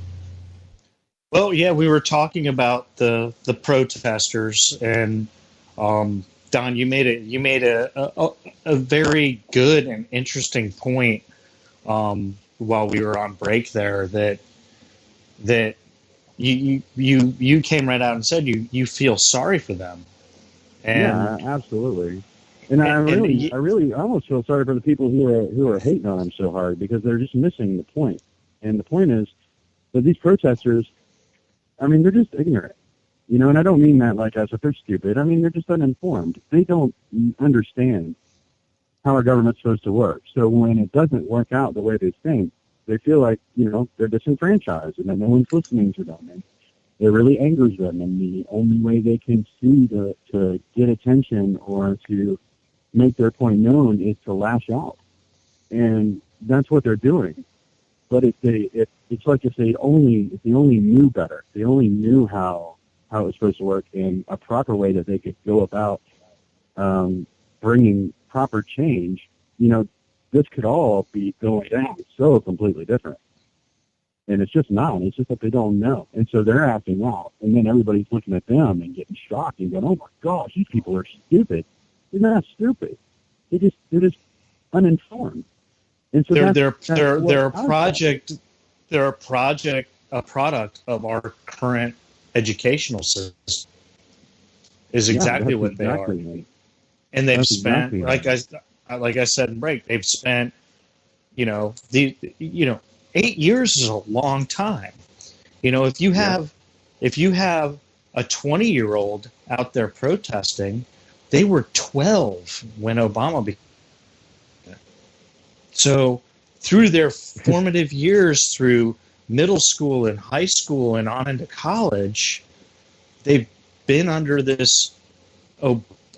Well, yeah, we were talking about the protesters, and Don, you made a very good and interesting point while we were on break there, that you came right out and said you feel sorry for them. And, yeah, absolutely. And I really almost feel sorry for the people who are hating on them so hard, because they're just missing the point. And the point is that these protesters, I mean, they're just ignorant, and I don't mean that like as if they're stupid. I mean, they're just uninformed. They don't understand how our government's supposed to work. So when it doesn't work out the way they think, they feel like, they're disenfranchised and that no one's listening to them. And it really angers them. And the only way they can see to get attention or to make their point known is to lash out. And that's what they're doing. But it's like if they only knew better, they only knew how it was supposed to work in a proper way that they could go about bringing proper change, this could all be going down so completely different. And it's just not. It's just that they don't know. And so they're acting out. And then everybody's looking at them and getting shocked and going, oh my gosh, these people are stupid. They're not stupid. They're just uninformed. And so they're a product of our current educational system. Is exactly what they are. Right. And they've spent, like I said in break, they've spent, 8 years is a long time. If you have a 20-year-old out there protesting, they were 12 when Obama began. So through their formative years, through middle school and high school and on into college, they've been under this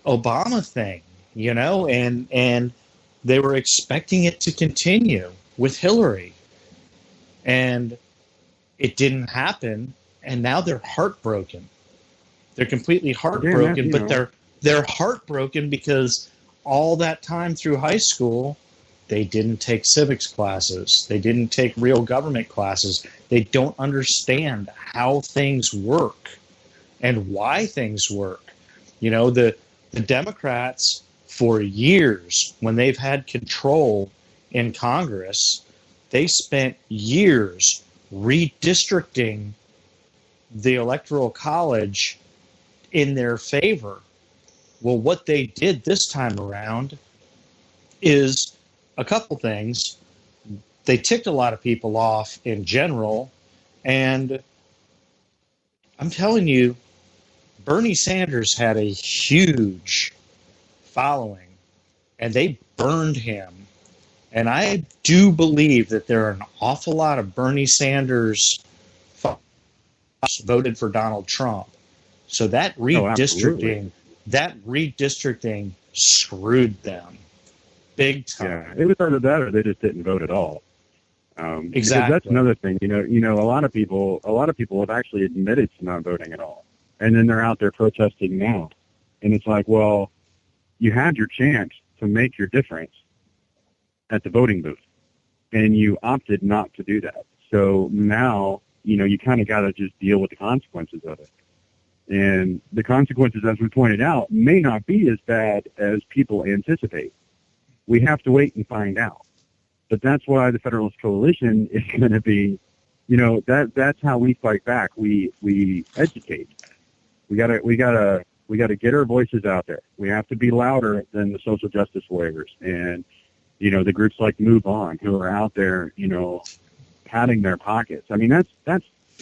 Obama thing, and they were expecting it to continue with Hillary, and it didn't happen. And now they're heartbroken. They're completely heartbroken, but they're heartbroken because all that time through high school, they didn't take civics classes. They didn't take real government classes. They don't understand how things work and why things work. The Democrats, for years, when they've had control in Congress, they spent years redistricting the Electoral College in their favor. Well, what they did this time around is a couple things. They ticked a lot of people off in general, and I'm telling you, Bernie Sanders had a huge following, and they burned him. And I do believe that there are an awful lot of Bernie Sanders voted for Donald Trump. So that redistricting, screwed them big time. Yeah, it was either that or they just didn't vote at all. Exactly. Because that's another thing. You know, a lot of people have actually admitted to not voting at all, and then they're out there protesting now. And it's like, well, you had your chance to make your difference at the voting booth, and you opted not to do that. So now, you know, you kind of got to just deal with the consequences of it. And the consequences, as we pointed out, may not be as bad as people anticipate. We have to wait and find out. But that's why the Federalist Coalition is going to be, you know, that's how we fight back. We educate. We gotta get our voices out there. We have to be louder than the social justice warriors and, you know, the groups like Move On who are out there, you know, padding their pockets. I mean, that's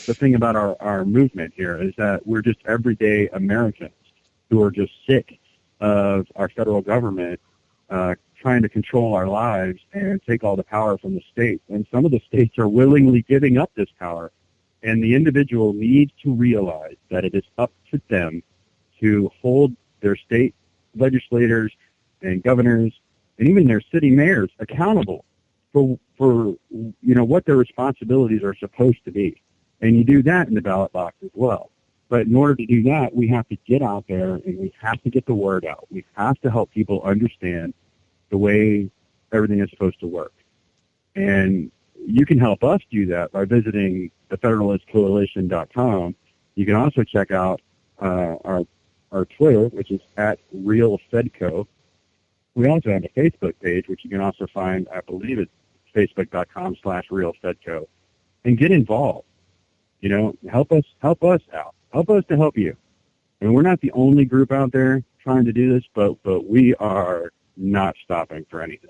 the thing about our movement here is that we're just everyday Americans who are just sick of our federal government trying to control our lives and take all the power from the states. And some of the states are willingly giving up this power. And the individual needs to realize that it is up to them to hold their state legislators and governors and even their city mayors accountable for you know, what their responsibilities are supposed to be. And you do that in the ballot box as well. But in order to do that, we have to get out there and we have to get the word out. We have to help people understand the way everything is supposed to work. And you can help us do that by visiting thefederalistcoalition.com. You can also check out our Twitter, which is @RealFedco. We also have a Facebook page, which you can also find, I believe it's facebook.com/RealFedco. And get involved. You know, help us out. Help us to help you. I mean, we're not the only group out there trying to do this, but we are not stopping for anything.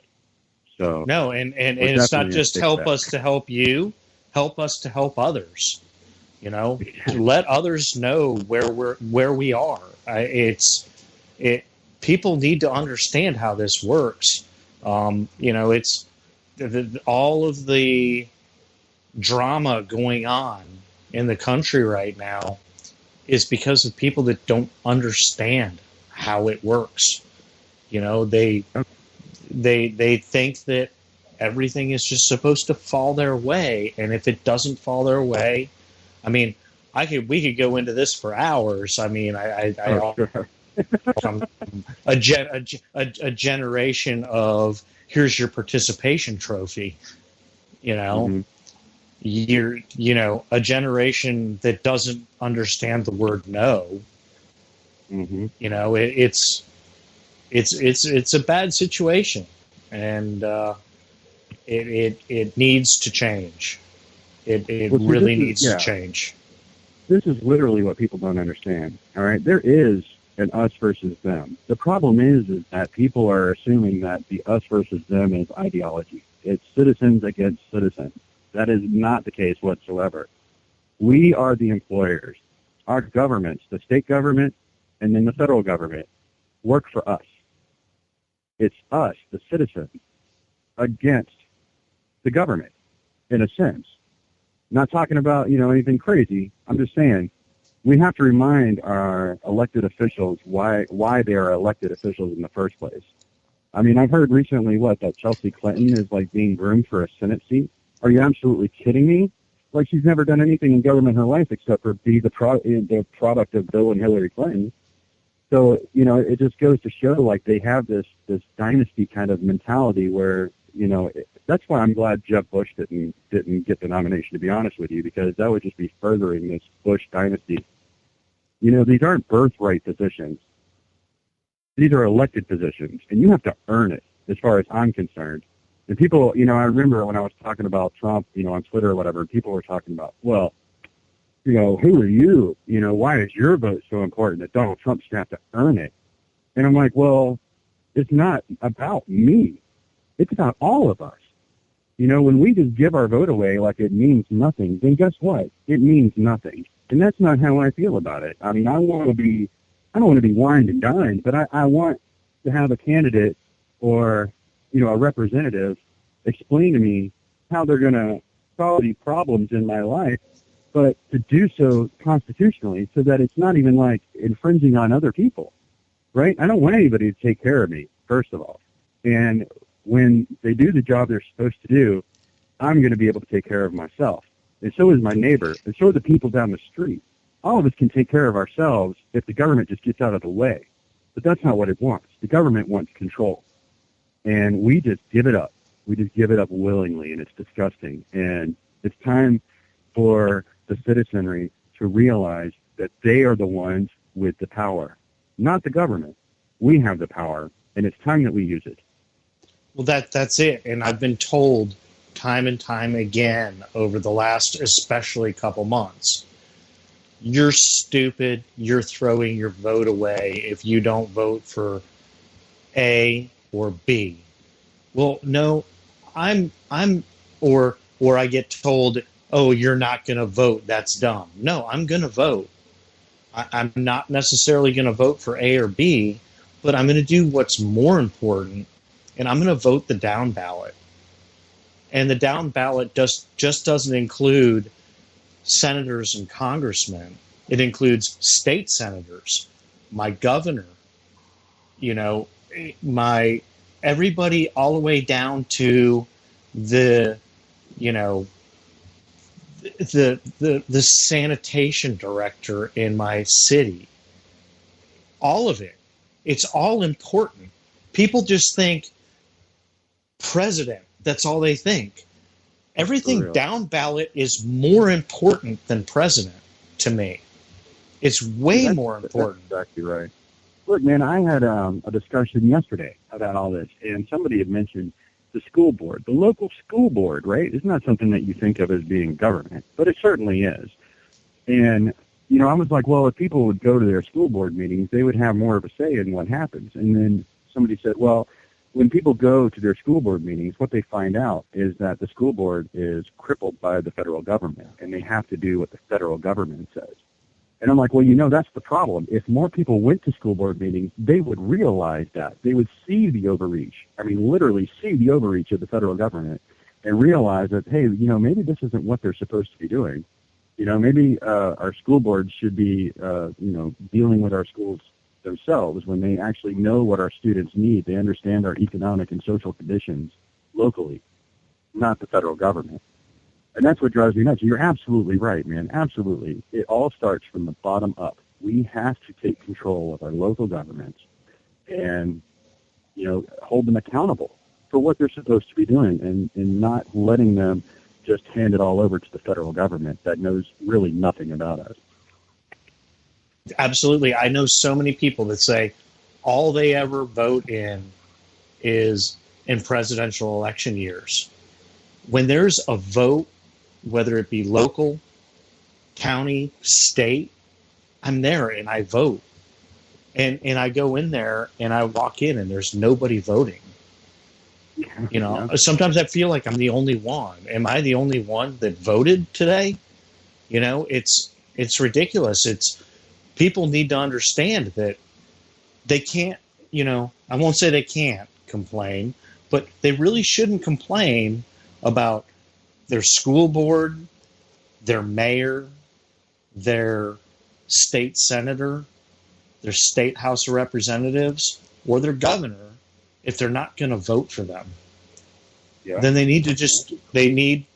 So no, and it's not just help us to help you, help us to help others. You know, to let others know where we are. People need to understand how this works. You know, it's all of the drama going on in the country right now is because of people that don't understand how it works. You know, they think that everything is just supposed to fall their way, and if it doesn't fall their way, I mean, we could go into this for hours. I mean, a generation of here's your participation trophy. You know, you know, a generation that doesn't understand the word no. You know, it's a bad situation, and it needs to change. It really needs to change. This is literally what people don't understand. All right, there is an us versus them. The problem is that people are assuming that the us versus them is ideology. It's citizens against citizens. That is not the case whatsoever. We are the employers. Our governments, the state government and then the federal government, work for us. It's us, the citizens, against the government, in a sense. Not talking about, you know, anything crazy. I'm just saying we have to remind our elected officials why they are elected officials in the first place. I mean, I've heard recently that Chelsea Clinton is like being groomed for a Senate seat. Are you absolutely kidding me? Like, she's never done anything in government in her life except for be the product of Bill and Hillary Clinton. So, you know, it just goes to show, like, they have this dynasty kind of mentality where, you know, that's why I'm glad Jeb Bush didn't get the nomination, to be honest with you, because that would just be furthering this Bush dynasty. You know, these aren't birthright positions. These are elected positions, and you have to earn it, as far as I'm concerned. And people, you know, I remember when I was talking about Trump, you know, on Twitter or whatever, people were talking about, well, you know, who are you? You know, why is your vote so important that Donald Trump should have to earn it? And I'm like, well, it's not about me. It's about all of us. You know, when we just give our vote away like it means nothing, then guess what? It means nothing. And that's not how I feel about it. I mean, I don't want to be wined and dined, but I want to have a candidate or, a representative explain to me how they're going to solve these problems in my life, but to do so constitutionally so that it's not even like infringing on other people, right? I don't want anybody to take care of me, first of all. And when they do the job they're supposed to do, I'm going to be able to take care of myself. And so is my neighbor, and so are the people down the street. All of us can take care of ourselves if the government just gets out of the way. But that's not what it wants. The government wants control. And we just give it up. We just give it up willingly, and it's disgusting. And it's time for the citizenry to realize that they are the ones with the power, not the government. We have the power, and it's time that we use it. Well, that's it. And I've been told time and time again over the last especially couple months, you're stupid, you're throwing your vote away if you don't vote for A or B. Well, no, or I get told, oh, you're not going to vote, that's dumb. No, I'm going to vote. I'm not necessarily going to vote for A or B, but I'm going to do what's more important, and I'm going to vote the down ballot. And the down ballot just doesn't include senators and congressmen. It includes state senators, my governor, my everybody all the way down to the sanitation director in my city. All of it. It's all important. People just think president. That's all they think. Everything down ballot is more important than president to me. It's way more important. That's exactly right. Look, man, I had a discussion yesterday about all this, and somebody had mentioned the school board, the local school board, right? It's not something that you think of as being government, but it certainly is. And, I was like, well, if people would go to their school board meetings, they would have more of a say in what happens. And then somebody said, well, when people go to their school board meetings, what they find out is that the school board is crippled by the federal government, and they have to do what the federal government says. And I'm like, well, that's the problem. If more people went to school board meetings, they would realize that. They would see the overreach. I mean, literally see the overreach of the federal government and realize that, hey, maybe this isn't what they're supposed to be doing. Maybe our school boards should be, dealing with our schools themselves when they actually know what our students need. They understand our economic and social conditions locally, not the federal government. And that's what drives me nuts. You're absolutely right, man. Absolutely. It all starts from the bottom up. We have to take control of our local governments and, hold them accountable for what they're supposed to be doing and not letting them just hand it all over to the federal government that knows really nothing about us. Absolutely. I know so many people that say all they ever vote in is in presidential election years. When there's a vote, whether it be local, county, state, I'm there and I vote. And I go in there and I walk in and there's nobody voting. Sometimes I feel like I'm the only one. Am I the only one that voted today? It's ridiculous. People need to understand that they can't, I won't say they can't complain, but they really shouldn't complain about their school board, their mayor, their state senator, their state House of Representatives, or their governor if they're not going to vote for them. Yeah. Then they need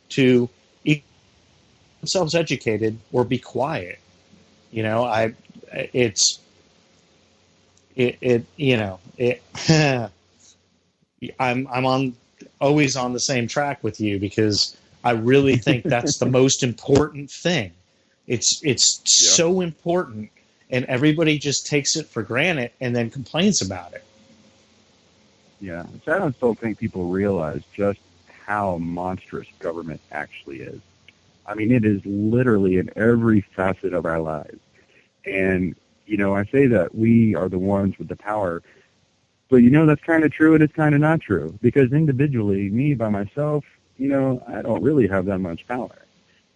to either themselves educated or be quiet. I'm always on the same track with you because I really think that's the most important thing. It's so important, and everybody just takes it for granted and then complains about it. Yeah, so I don't think people realize just how monstrous government actually is. I mean, it is literally in every facet of our lives. And, I say that we are the ones with the power, but, that's kind of true and it's kind of not true. Because individually, me by myself, I don't really have that much power.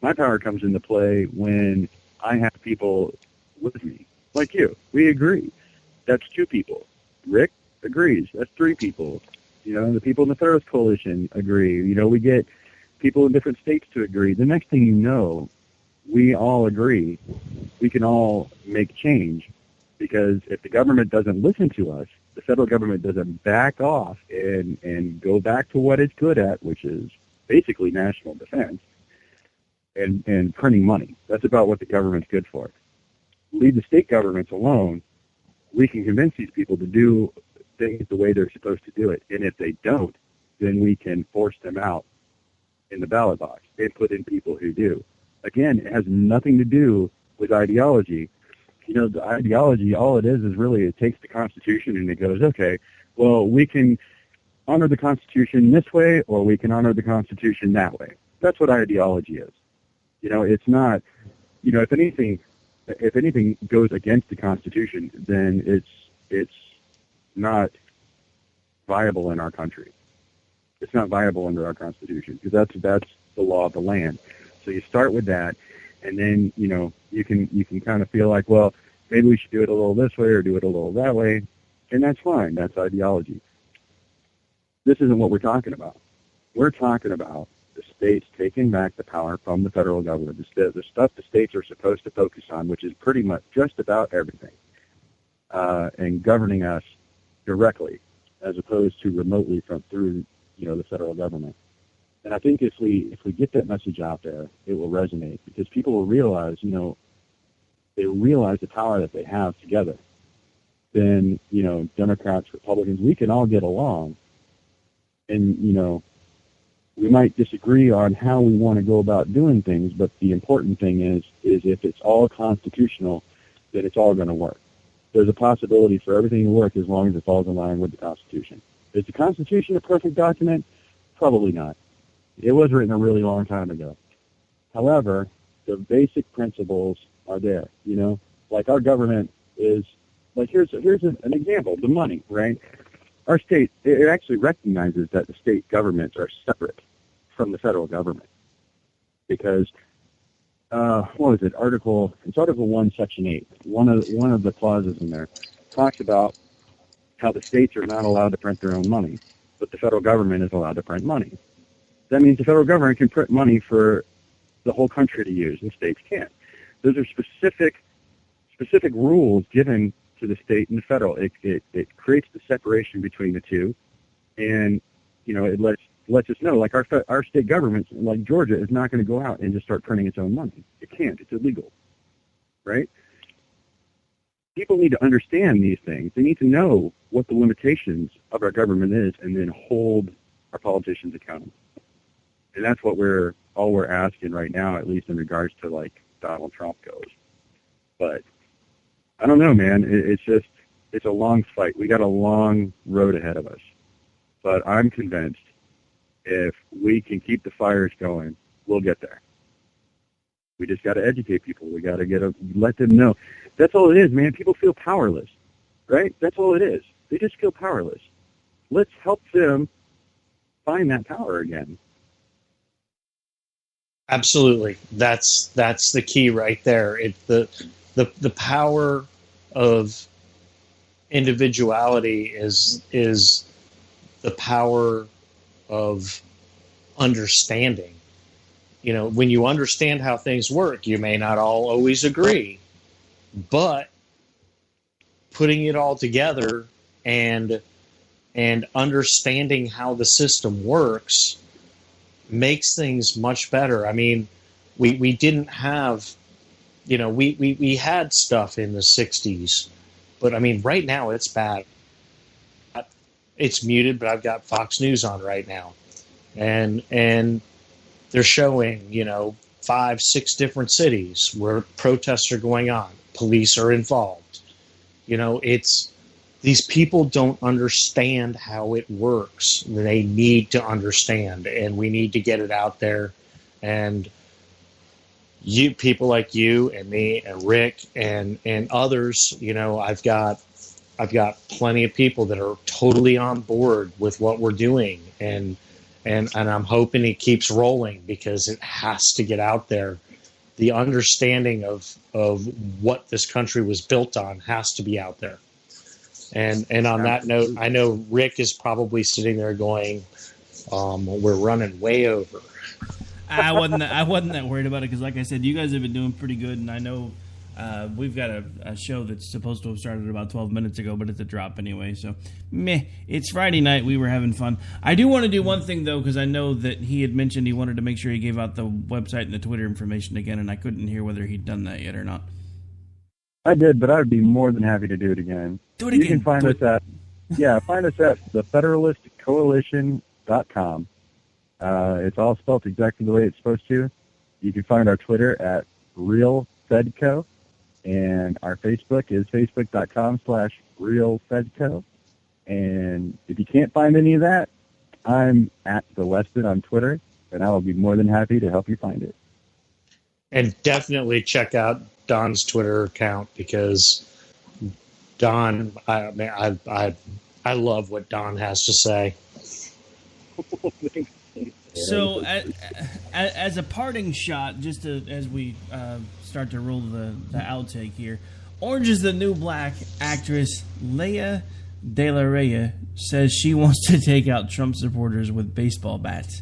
My power comes into play when I have people with me, like you. We agree. That's 2 people. Rick agrees. That's 3 people. The people in the Federalist Coalition agree. We get people in different states to agree. The next thing you know, we all agree. We can all make change, because if the government doesn't listen to us, the federal government doesn't back off and go back to what it's good at, which is basically national defense and printing money. That's about what the government's good for. Leave the state governments alone. We can convince these people to do things the way they're supposed to do it. And if they don't, then we can force them out in the ballot box and put in people who do. Again, it has nothing to do with ideology. The ideology, all it is really it takes the Constitution and it goes, okay, well, we can honor the Constitution this way or we can honor the Constitution that way. That's what ideology is. It's not, if anything goes against the Constitution, then it's not viable in our country. It's not viable under our Constitution, because that's the law of the land. So you start with that, and then you can kind of feel like, well, maybe we should do it a little this way or do it a little that way, and that's fine. That's ideology. This isn't what we're talking about. We're talking about the states taking back the power from the federal government, the stuff the states are supposed to focus on, which is pretty much just about everything, and governing us directly as opposed to remotely through the federal government. And I think if we get that message out there, it will resonate, because people will realize, they realize the power that they have together. Then, Democrats, Republicans, we can all get along. And, we might disagree on how we want to go about doing things, but the important thing is if it's all constitutional, then it's all going to work. There's a possibility for everything to work as long as it falls in line with the Constitution. Is the Constitution a perfect document? Probably not. It was written a really long time ago. However, the basic principles are there. Like our government is, like here's an example, the money, right? Our state, it actually recognizes that the state governments are separate from the federal government, because what is it? Article 1, Section 8. One of the clauses in there talks about how the states are not allowed to print their own money, but the federal government is allowed to print money. That means the federal government can print money for the whole country to use, and states can't. Those are specific rules given to the state and the federal. It creates the separation between the two, and it lets us know, like our state government, like Georgia, is not going to go out and just start printing its own money. It can't. It's illegal, right? People need to understand these things. They need to know what the limitations of our government is, and then hold our politicians accountable. And that's what we're asking right now, at least in regards to like Donald Trump goes. But I don't know, man. It's a long fight. We got a long road ahead of us. But I'm convinced if we can keep the fires going, we'll get there. We just got to educate people. We got to let them know. That's all it is, man. People feel powerless, right? That's all it is. They just feel powerless. Let's help them find that power again. Absolutely. That's the key right there. The power of individuality is the power of understanding. When you understand how things work, you may not all always agree, but putting it all together and understanding how the system works makes things much better. I mean, we didn't have, we had stuff in the 60s, but I mean, right now it's bad. It's muted, but I've got Fox News on right now. And they're showing, 5, 6 different cities where protests are going on. Police are involved. These people don't understand how it works. They need to understand, and we need to get it out there. And you, people like you and me and Rick and others, I've got plenty of people that are totally on board with what we're doing, and I'm hoping it keeps rolling, because it has to get out there the understanding of what this country was built on has to be out there. And on that note, I know Rick is probably sitting there going, we're running way over. I wasn't that worried about it because, like I said, you guys have been doing pretty good, and I know we've got a show that's supposed to have started about 12 minutes ago, but it's a drop anyway, so meh. It's Friday night. We were having fun. I do want to do one thing, though, because I know that he had mentioned he wanted to make sure he gave out the website and the Twitter information again, and I couldn't hear whether he'd done that yet or not. I did, but I would be more than happy to do it again. Do it again. You can find us at thefederalistcoalition.com. It's all spelled exactly the way it's supposed to. You can find our Twitter at RealFedCo, and our Facebook is facebook.com/RealFedCo. And if you can't find any of that, I'm at The Weston on Twitter, and I will be more than happy to help you find it. And definitely check out Don's Twitter account, because Don, I love what Don has to say. So, as a parting shot, just as we start to roll the outtake here, Orange is the New Black actress Leia De La Rey says she wants to take out Trump supporters with baseball bats.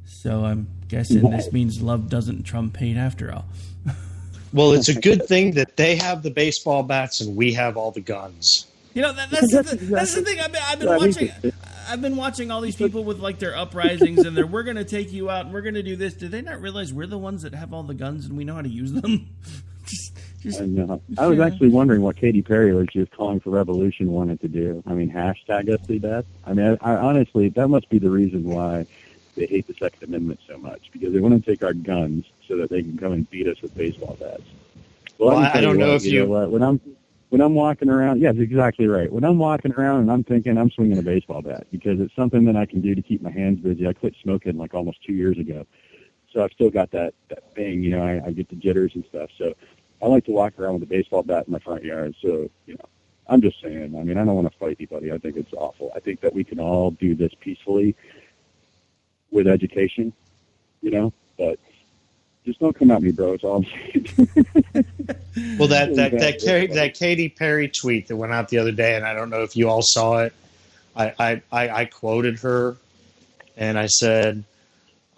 So I'm guessing this means love doesn't trump hate after all. Well, it's a good thing that they have the baseball bats and we have all the guns. You know, that's the thing. I've been watching all these people with like their uprisings and we're going to take you out and we're going to do this. Do they not realize we're the ones that have all the guns and we know how to use them? I was actually wondering what Katy Perry, when she was calling for revolution, wanted to do. I mean, hashtag us the best. I mean, I honestly, that must be the reason why they hate the Second Amendment so much, because they want to take our guns so that they can come and beat us with baseball bats. Well, I don't know if you know what, when I'm walking around, yeah, that's exactly right. When I'm walking around and I'm thinking I'm swinging a baseball bat, because it's something that I can do to keep my hands busy. I quit smoking like almost 2 years ago, so I've still got that thing. You know, I get the jitters and stuff. So I like to walk around with a baseball bat in my front yard. So, you know, I'm just saying. I mean, I don't want to fight anybody. I think it's awful. I think that we can all do this peacefully with education, you know, but just don't come at me, bro. It's all I'm saying. Well, that Katy Perry tweet that went out the other day, and I don't know if you all saw it. I quoted her, and I said,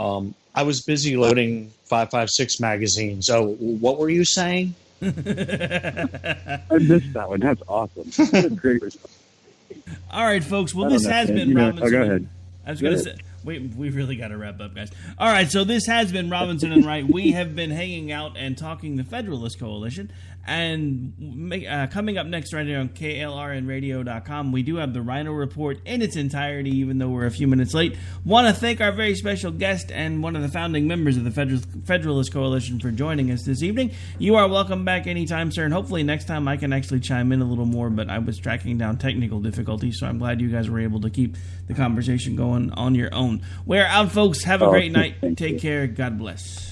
I was busy loading 556 magazines. Oh, what were you saying? I missed that one. That's awesome. That's a great response. All right, folks. Well, this has been Robinson. Oh, go ahead. I was going to say, we really got to wrap up, guys. All right, so this has been Robinson and Wright. We have been hanging out and talking the Federalist Coalition. And coming up next right here on KLRNradio.com, we do have the Rhino Report in its entirety, even though we're a few minutes late. Want to thank our very special guest and one of the founding members of the Federalist Coalition for joining us this evening. You are welcome back anytime, sir, and hopefully next time I can actually chime in a little more, but I was tracking down technical difficulties, so I'm glad you guys were able to keep the conversation going on your own. We're out, folks. Have a great night. Take care. God bless.